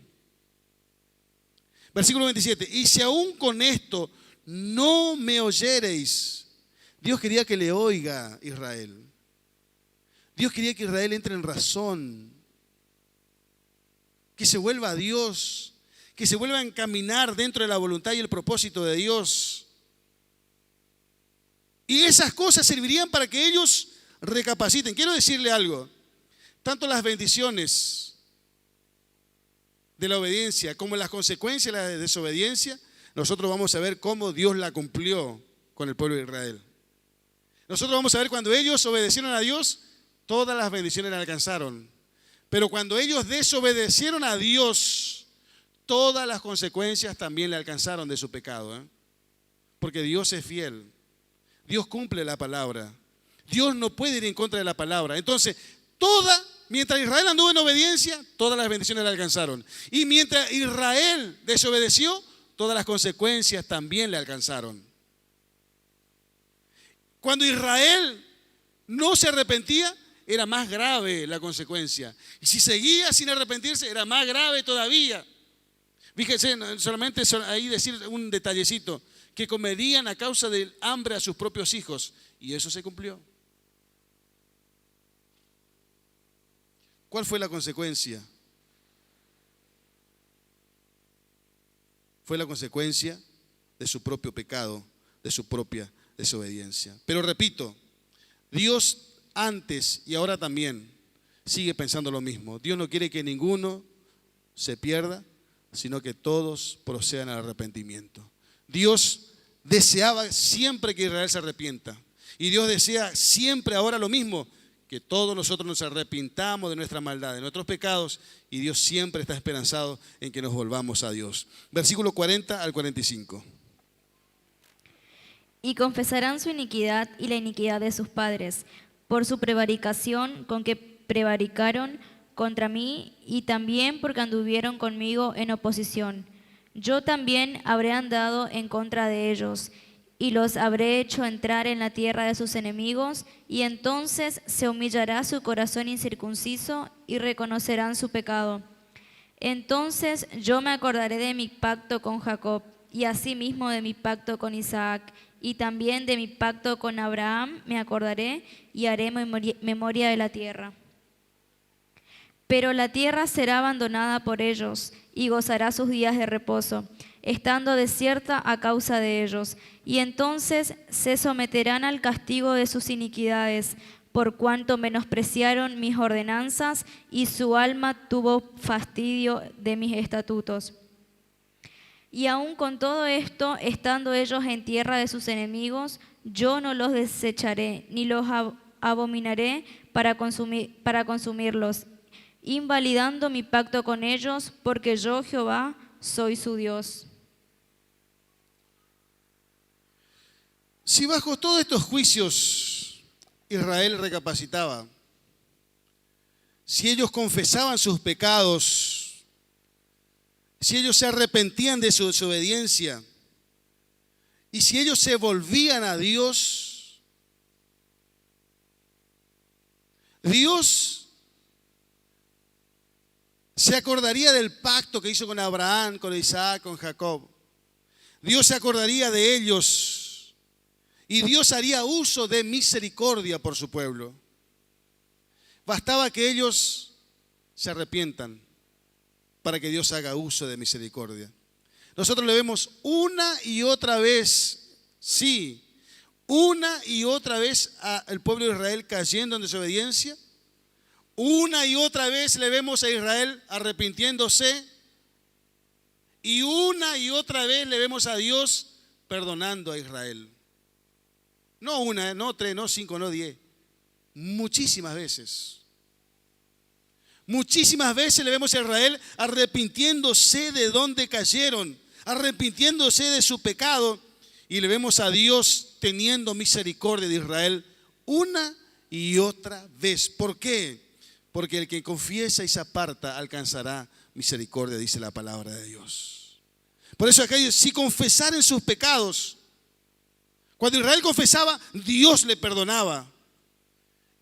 Versículo 27. Y si aún con esto no me oyereis. Dios quería que le oiga Israel. Dios quería que Israel entre en razón, que se vuelva a Dios, que se vuelva a encaminar dentro de la voluntad y el propósito de Dios. Y esas cosas servirían para que ellos recapaciten. Quiero decirle algo, tanto las bendiciones de la obediencia como las consecuencias de la desobediencia, nosotros vamos a ver cómo Dios la cumplió con el pueblo de Israel. Nosotros vamos a ver cuando ellos obedecieron a Dios, todas las bendiciones las alcanzaron. Pero cuando ellos desobedecieron a Dios, todas las consecuencias también le alcanzaron de su pecado. Porque Dios es fiel. Dios cumple la palabra. Dios no puede ir en contra de la palabra. Entonces, mientras Israel anduvo en obediencia, todas las bendiciones le alcanzaron. Y mientras Israel desobedeció, todas las consecuencias también le alcanzaron. Cuando Israel no se arrepentía, era más grave la consecuencia. Y si seguía sin arrepentirse, era más grave todavía. Fíjense, solamente ahí decir un detallecito, que comerían a causa del hambre a sus propios hijos. Y eso se cumplió. ¿Cuál fue la consecuencia? Fue la consecuencia de su propio pecado, de su propia desobediencia. Pero repito, Dios antes y ahora también sigue pensando lo mismo. Dios no quiere que ninguno se pierda, sino que todos procedan al arrepentimiento. Dios deseaba siempre que Israel se arrepienta. Y Dios desea siempre ahora lo mismo, que todos nosotros nos arrepintamos de nuestra maldad, de nuestros pecados, y Dios siempre está esperanzado en que nos volvamos a Dios. Versículo 40 al 45. Y confesarán su iniquidad y la iniquidad de sus padres, por su prevaricación con que prevaricaron contra mí, y también porque anduvieron conmigo en oposición. Yo también habré andado en contra de ellos, y los habré hecho entrar en la tierra de sus enemigos, y entonces se humillará su corazón incircunciso, y reconocerán su pecado. Entonces yo me acordaré de mi pacto con Jacob, y asimismo de mi pacto con Isaac, y también de mi pacto con Abraham me acordaré, y haré memoria de la tierra. Pero la tierra será abandonada por ellos, y gozará sus días de reposo, estando desierta a causa de ellos. Y entonces se someterán al castigo de sus iniquidades, por cuanto menospreciaron mis ordenanzas, y su alma tuvo fastidio de mis estatutos. Y aun con todo esto, estando ellos en tierra de sus enemigos, yo no los desecharé, ni los abominaré para consumirlos, invalidando mi pacto con ellos, porque yo, Jehová, soy su Dios. Si bajo todos estos juicios Israel recapacitaba, si ellos confesaban sus pecados, si ellos se arrepentían de su desobediencia, y si ellos se volvían a Dios, Dios se acordaría del pacto que hizo con Abraham, con Isaac, con Jacob. Dios se acordaría de ellos y Dios haría uso de misericordia por su pueblo. Bastaba que ellos se arrepientan para que Dios haga uso de misericordia. Nosotros le vemos una y otra vez, sí, una y otra vez al pueblo de Israel cayendo en desobediencia. Una y otra vez le vemos a Israel arrepintiéndose. Y una y otra vez le vemos a Dios perdonando a Israel. No una, no tres, no cinco, no 10. Muchísimas veces. Muchísimas veces le vemos a Israel arrepintiéndose de donde cayeron, arrepintiéndose de su pecado, y le vemos a Dios teniendo misericordia de Israel una y otra vez. ¿Por qué? Porque el que confiesa y se aparta alcanzará misericordia, dice la palabra de Dios. Por eso acá dice, si confesaren sus pecados, cuando Israel confesaba, Dios le perdonaba.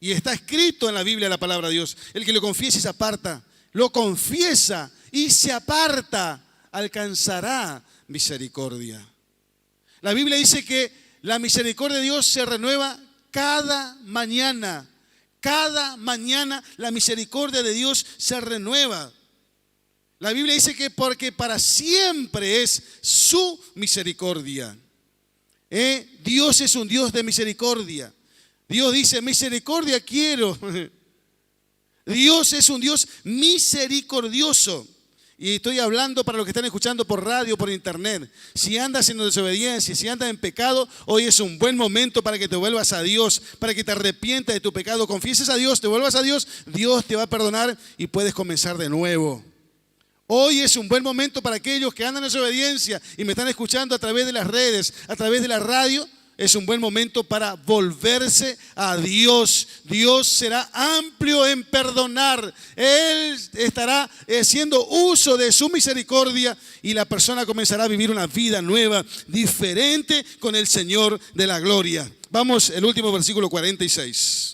Y está escrito en la Biblia la palabra de Dios, el que lo confiesa y se aparta, lo confiesa y se aparta, alcanzará misericordia. La Biblia dice que la misericordia de Dios se renueva cada mañana. Cada mañana la misericordia de Dios se renueva. La Biblia dice que porque para siempre es su misericordia. Dios es un Dios de misericordia. Dios dice, misericordia quiero. Dios es un Dios misericordioso. Y estoy hablando para los que están escuchando por radio, por internet. Si andas en desobediencia, si andas en pecado, hoy es un buen momento para que te vuelvas a Dios, para que te arrepientas de tu pecado, confieses a Dios, te vuelvas a Dios, Dios te va a perdonar y puedes comenzar de nuevo. Hoy es un buen momento para aquellos que andan en desobediencia y me están escuchando a través de las redes, a través de la radio. Es un buen momento para volverse a Dios. Dios será amplio en perdonar. Él estará haciendo uso de su misericordia y la persona comenzará a vivir una vida nueva, diferente con el Señor de la gloria. Vamos, el último versículo 46.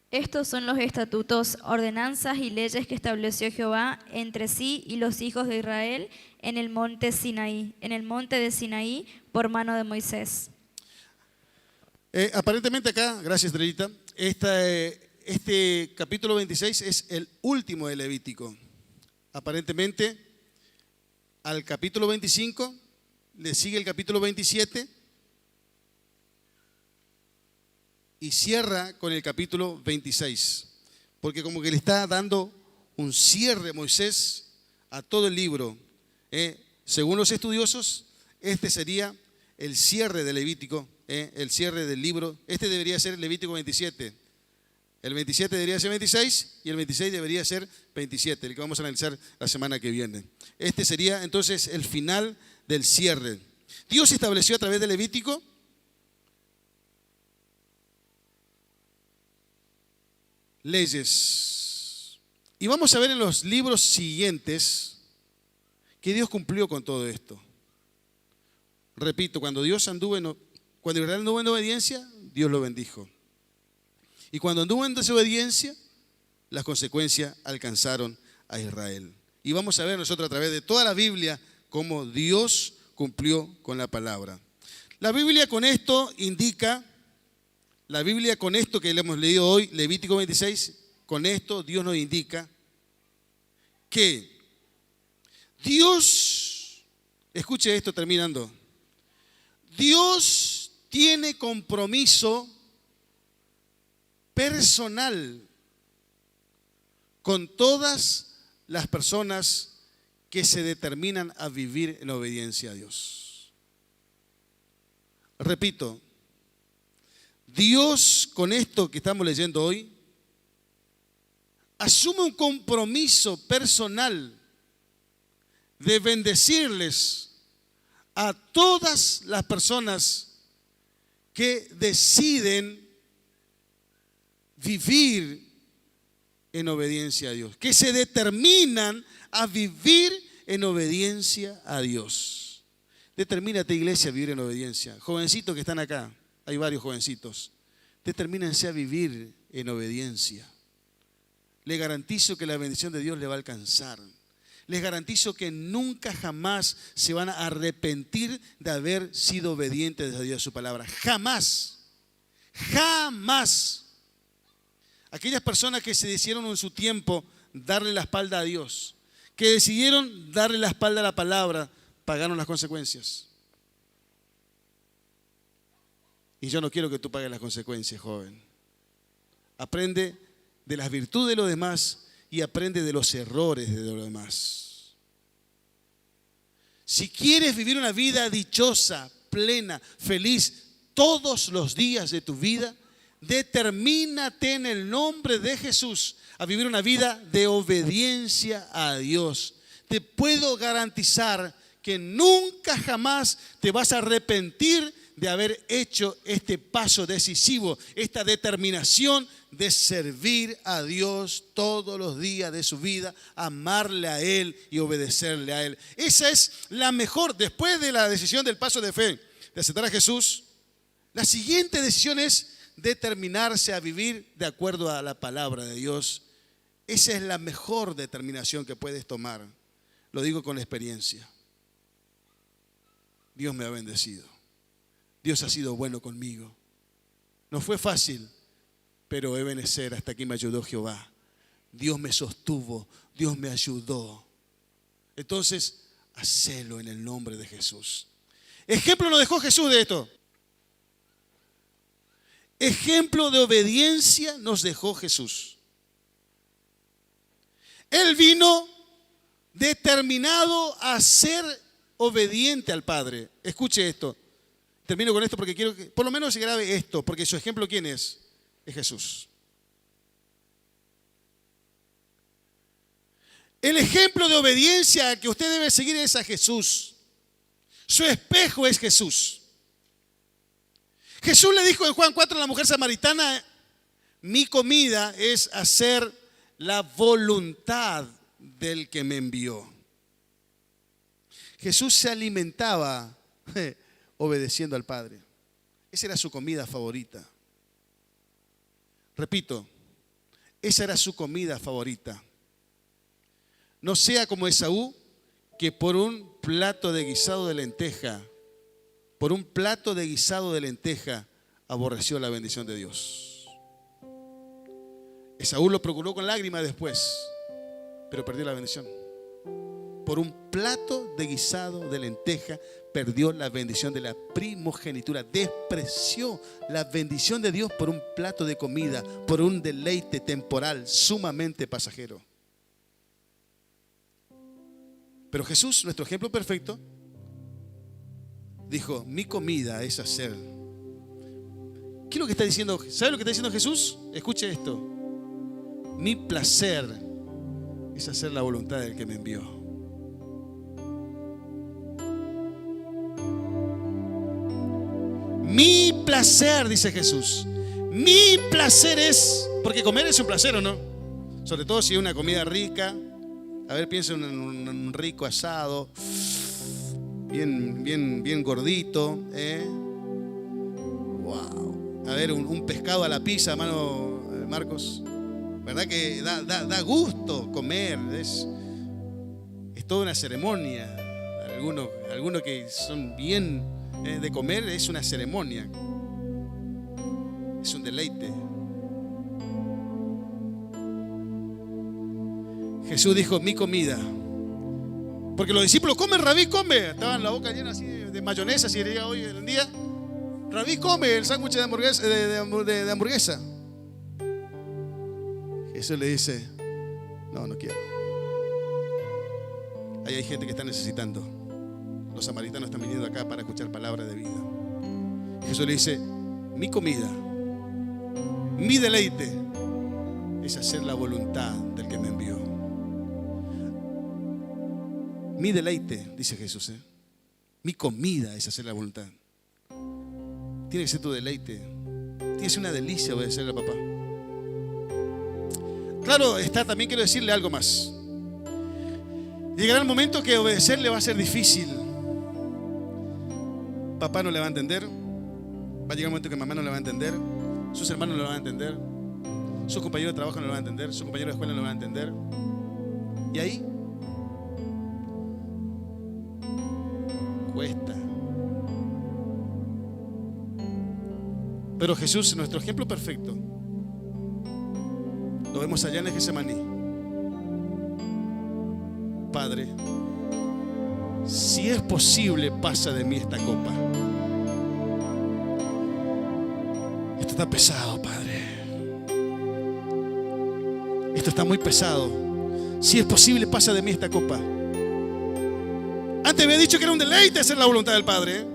Estos son los estatutos, ordenanzas y leyes que estableció Jehová entre sí y los hijos de Israel en el monte de Sinaí, por mano de Moisés. Aparentemente acá, gracias Estrellita, este capítulo 26 es el último de Levítico. Aparentemente al capítulo 25 le sigue el capítulo 27 y cierra con el capítulo 26, porque como que le está dando un cierre Moisés a todo el libro. Según los estudiosos, este sería el cierre de Levítico, el cierre del libro. Este debería ser Levítico 27. El 27 debería ser 26 y el 26 debería ser 27, el que vamos a analizar la semana que viene. Este sería entonces el final del cierre. Dios estableció a través de Levítico leyes. Y vamos a ver en los libros siguientes que Dios cumplió con todo esto. Repito, cuando Israel anduvo en obediencia, Dios lo bendijo. Y cuando anduvo en desobediencia, las consecuencias alcanzaron a Israel. Y vamos a ver nosotros a través de toda la Biblia cómo Dios cumplió con la palabra. La Biblia con esto indica, la Biblia con esto que le hemos leído hoy, Levítico 26, con esto Dios nos indica que Dios, escuche esto terminando, Dios tiene compromiso personal con todas las personas que se determinan a vivir en obediencia a Dios. Repito, Dios con esto que estamos leyendo hoy asume un compromiso personal de bendecirles a todas las personas que deciden vivir en obediencia a Dios, que se determinan a vivir en obediencia a Dios. Determínate, iglesia, a vivir en obediencia. Jovencitos que están acá, hay varios jovencitos, determínense a vivir en obediencia. Le garantizo que la bendición de Dios le va a alcanzar. Les garantizo que nunca jamás se van a arrepentir de haber sido obedientes a Dios, a su palabra. Jamás. Jamás. Aquellas personas que se decidieron en su tiempo darle la espalda a Dios, que decidieron darle la espalda a la palabra, pagaron las consecuencias. Y yo no quiero que tú pagues las consecuencias, joven. Aprende de las virtudes de los demás y aprende de los errores de los demás. Si quieres vivir una vida dichosa, plena, feliz, todos los días de tu vida, determínate en el nombre de Jesús a vivir una vida de obediencia a Dios. Te puedo garantizar que nunca jamás te vas a arrepentir de haber hecho este paso decisivo, esta determinación de servir a Dios todos los días de su vida, amarle a Él y obedecerle a Él. Esa es la mejor, después de la decisión del paso de fe, de aceptar a Jesús, la siguiente decisión es determinarse a vivir de acuerdo a la palabra de Dios. Esa es la mejor determinación que puedes tomar. Lo digo con experiencia. Dios me ha bendecido. Dios ha sido bueno conmigo. No fue fácil, pero Ebenezer, hasta aquí me ayudó Jehová. Dios me sostuvo, Dios me ayudó. Entonces, hacelo en el nombre de Jesús. Ejemplo nos dejó Jesús de esto. Ejemplo de obediencia nos dejó Jesús. Él vino determinado a ser obediente al Padre. Escuche esto. Termino con esto porque quiero que por lo menos se grabe esto, porque su ejemplo, ¿quién es? Es Jesús. El ejemplo de obediencia que usted debe seguir es a Jesús. Su espejo es Jesús. Jesús le dijo en Juan 4 a la mujer samaritana: mi comida es hacer la voluntad del que me envió. Jesús se alimentaba obedeciendo al Padre. Esa era su comida favorita. Repito, esa era su comida favorita. No sea como Esaú, que por un plato de guisado de lenteja, aborreció la bendición de Dios. Esaú lo procuró con lágrimas después, pero perdió la bendición. Por un plato de guisado de lenteja perdió la bendición de la primogenitura. Despreció la bendición de Dios por un plato de comida, por un deleite temporal sumamente pasajero. Pero Jesús, nuestro ejemplo perfecto, dijo: mi comida es hacer. ¿Qué es lo que está diciendo? ¿Sabe lo que está diciendo Jesús? Escuche esto: mi placer es hacer la voluntad del que me envió. Mi placer, dice Jesús. Mi placer es, porque comer es un placer, ¿o no? Sobre todo si es una comida rica. A ver, piensa en un rico asado, bien gordito, Wow. A ver, un pescado a la pizza, hermano Marcos. ¿Verdad que da gusto comer? Es toda una ceremonia. Algunos que son bien de comer, es una ceremonia. Es un deleite. Jesús dijo: mi comida. Porque los discípulos: comen, Rabí, come. Estaban la boca llena así de mayonesa, si diría hoy en día. Rabí, come el sándwich de hamburguesa. Jesús le dice: no quiero. Ahí hay gente que está necesitando. Los samaritanos están viniendo acá para escuchar palabra de vida. Jesús le dice: mi comida, mi deleite es hacer la voluntad del que me envió. Mi deleite, dice Jesús, mi comida es hacer la voluntad. Tiene que ser tu deleite. Tiene que ser una delicia obedecerle al papá. Claro está, también quiero decirle algo más. Llegará el momento que obedecerle va a ser difícil. Papá no le va a entender. Va a llegar un momento que mamá no le va a entender. Sus hermanos no le van a entender. Sus compañeros de trabajo no le van a entender. Sus compañeros de escuela no le van a entender. Y ahí cuesta. Pero Jesús, nuestro ejemplo perfecto, lo vemos allá en el Getsemaní. Padre, si es posible, pasa de mí esta copa. Esto está pesado, Padre. Esto está muy pesado. Si es posible, pasa de mí esta copa. Antes había dicho que era un deleite hacer la voluntad del Padre.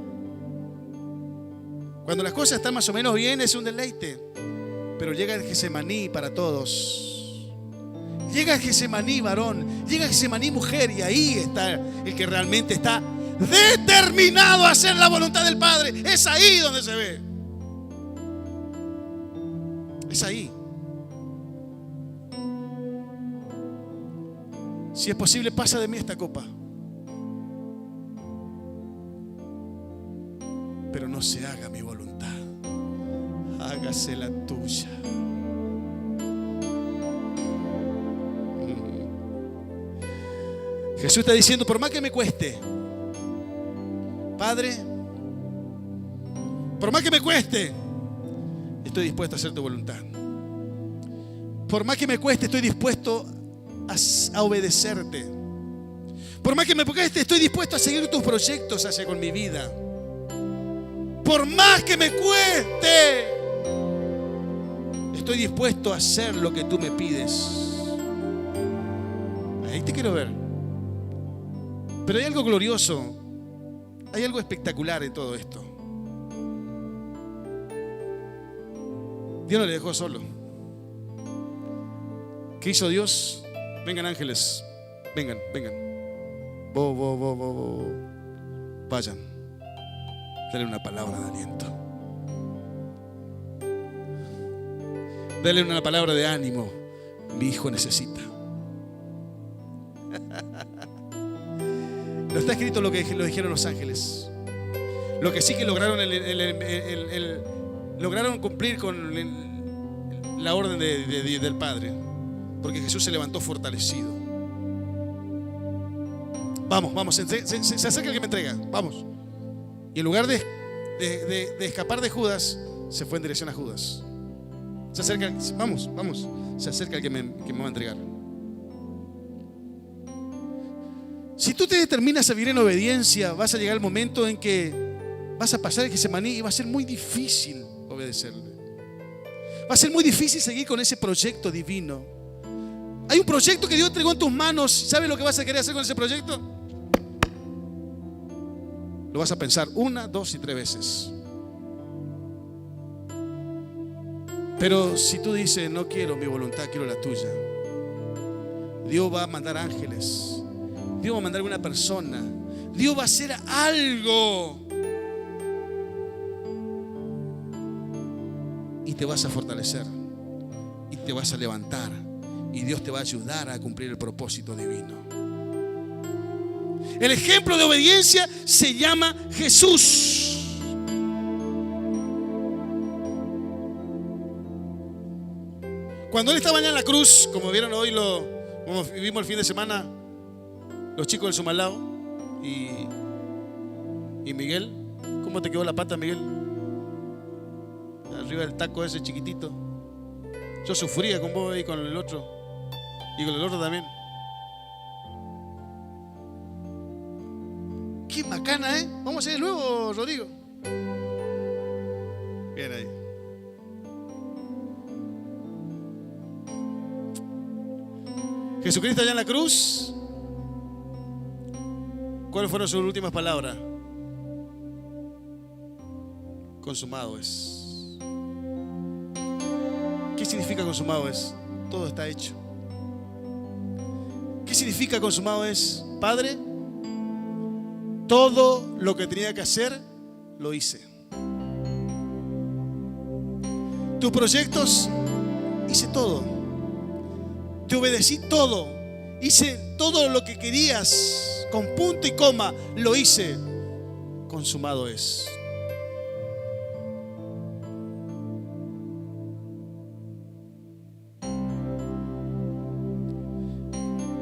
Cuando las cosas están más o menos bien, es un deleite. Pero llega el Getsemaní para todos. Llega el Getsemaní varón, llega el Getsemaní mujer, y ahí está el que realmente está determinado a hacer la voluntad del Padre. Es ahí donde se ve. Es ahí. Si es posible, pasa de mí esta copa. Pero no se haga mi voluntad, hágase la tuya. Jesús está diciendo: por más que me cueste, Padre, por más que me cueste, estoy dispuesto a hacer tu voluntad. Por más que me cueste, estoy dispuesto a obedecerte. Por más que me cueste, estoy dispuesto a seguir tus proyectos hacia con mi vida. Por más que me cueste, estoy dispuesto a hacer lo que tú me pides. Ahí te quiero ver. Pero hay algo glorioso, hay algo espectacular en todo esto. Dios no le dejó solo. ¿Qué hizo Dios? Vengan ángeles, vengan. Vayan. Denle una palabra de aliento. Denle una palabra de ánimo. Mi hijo necesita. No está escrito lo que lo dijeron los ángeles. Lo que sí que lograron lograron cumplir con la orden del Padre, porque Jesús se levantó fortalecido. Vamos, se acerca el que me entrega, vamos. Y en lugar de escapar de Judas, se fue en dirección a Judas. Se acerca, vamos, se acerca el que me va a entregar. Si tú te determinas a vivir en obediencia, vas a llegar el momento en que vas a pasar el Getsemaní y va a ser muy difícil obedecerle. Va a ser muy difícil seguir con ese proyecto divino. Hay un proyecto que Dios entregó en tus manos. ¿Sabes lo que vas a querer hacer con ese proyecto? Lo vas a pensar 1, 2 y 3 veces. Pero si tú dices, no quiero mi voluntad, quiero la tuya, Dios va a mandar ángeles. Dios va a mandar a una persona. Dios va a hacer algo. Y te vas a fortalecer. Y te vas a levantar. Y Dios te va a ayudar a cumplir el propósito divino. El ejemplo de obediencia se llama Jesús. Cuando Él estaba allá en la cruz, como vieron hoy, como vivimos el fin de semana, los chicos del Sumalao y Miguel. ¿Cómo te quedó la pata, Miguel? Arriba del taco ese chiquitito. Yo sufría con vos y con el otro. Y con el otro también. Qué macana, ¿eh? Vamos a hacer de nuevo, Rodrigo. Bien ahí. Jesucristo allá en la cruz. ¿Cuáles fueron sus últimas palabras? Consumado es. ¿Qué significa consumado es? Todo está hecho. ¿Qué significa consumado es? Padre, todo lo que tenía que hacer, lo hice. Tus proyectos, hice todo. Te obedecí todo. Hice todo lo que querías, con punto y coma, lo hice. Consumado es.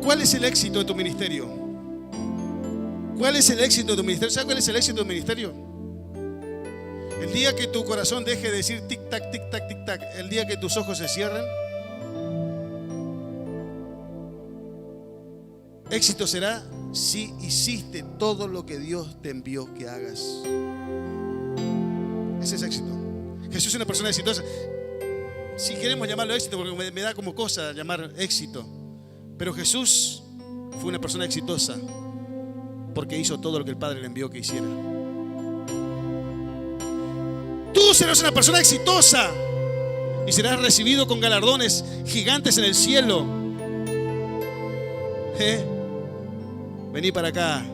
¿Cuál es el éxito de tu ministerio? ¿Cuál es el éxito de tu ministerio? ¿Sabes cuál es el éxito de tu ministerio? El día que tu corazón deje de decir tic tac, tic tac, tic tac. El día que tus ojos se cierren. Éxito será si hiciste todo lo que Dios te envió que hagas. Ese es éxito. Jesús es una persona exitosa. Si queremos llamarlo éxito, porque me da como cosa llamar éxito. Pero Jesús fue una persona exitosa porque hizo todo lo que el Padre le envió que hiciera. Tú serás una persona exitosa y serás recibido con galardones gigantes en el cielo. Vení para acá,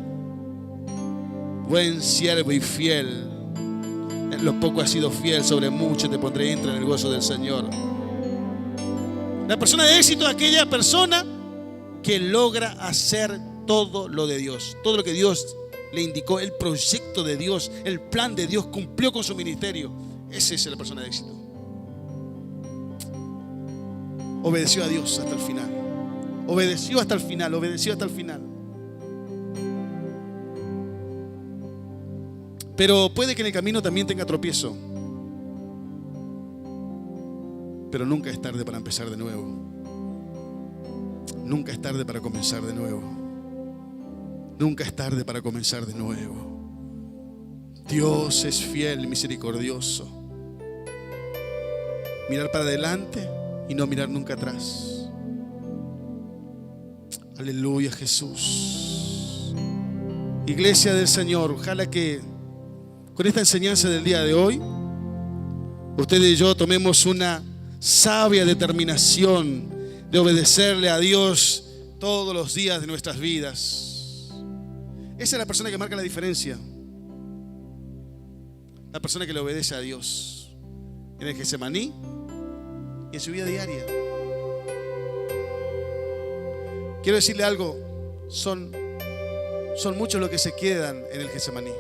buen siervo y fiel. En lo poco has sido fiel, sobre mucho te pondré. Entra en el gozo del Señor. La persona de éxito es aquella persona que logra hacer todo lo de Dios, todo lo que Dios le indicó, el proyecto de Dios, el plan de Dios, cumplió con su ministerio. Esa es la persona de éxito. Obedeció a Dios hasta el final. Obedeció hasta el final, obedeció hasta el final. Pero puede que en el camino también tenga tropiezo. Pero nunca es tarde para empezar de nuevo. Nunca es tarde para comenzar de nuevo. Nunca es tarde para comenzar de nuevo. Dios es fiel y misericordioso. Mirar para adelante y no mirar nunca atrás. Aleluya, Jesús. Iglesia del Señor, ojalá que con esta enseñanza del día de hoy, ustedes y yo tomemos una sabia determinación de obedecerle a Dios todos los días de nuestras vidas. Esa es la persona que marca la diferencia. La persona que le obedece a Dios en el Getsemaní y en su vida diaria. Quiero decirle algo, son muchos los que se quedan en el Getsemaní.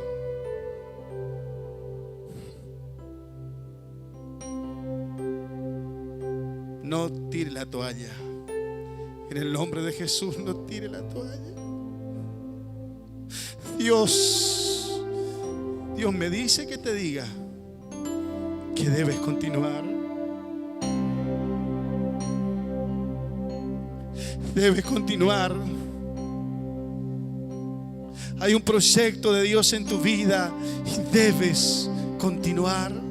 No tire la toalla. En el nombre de Jesús, no tire la toalla. Dios me dice que te diga que debes continuar. Debes continuar. Hay un proyecto de Dios en tu vida y debes continuar.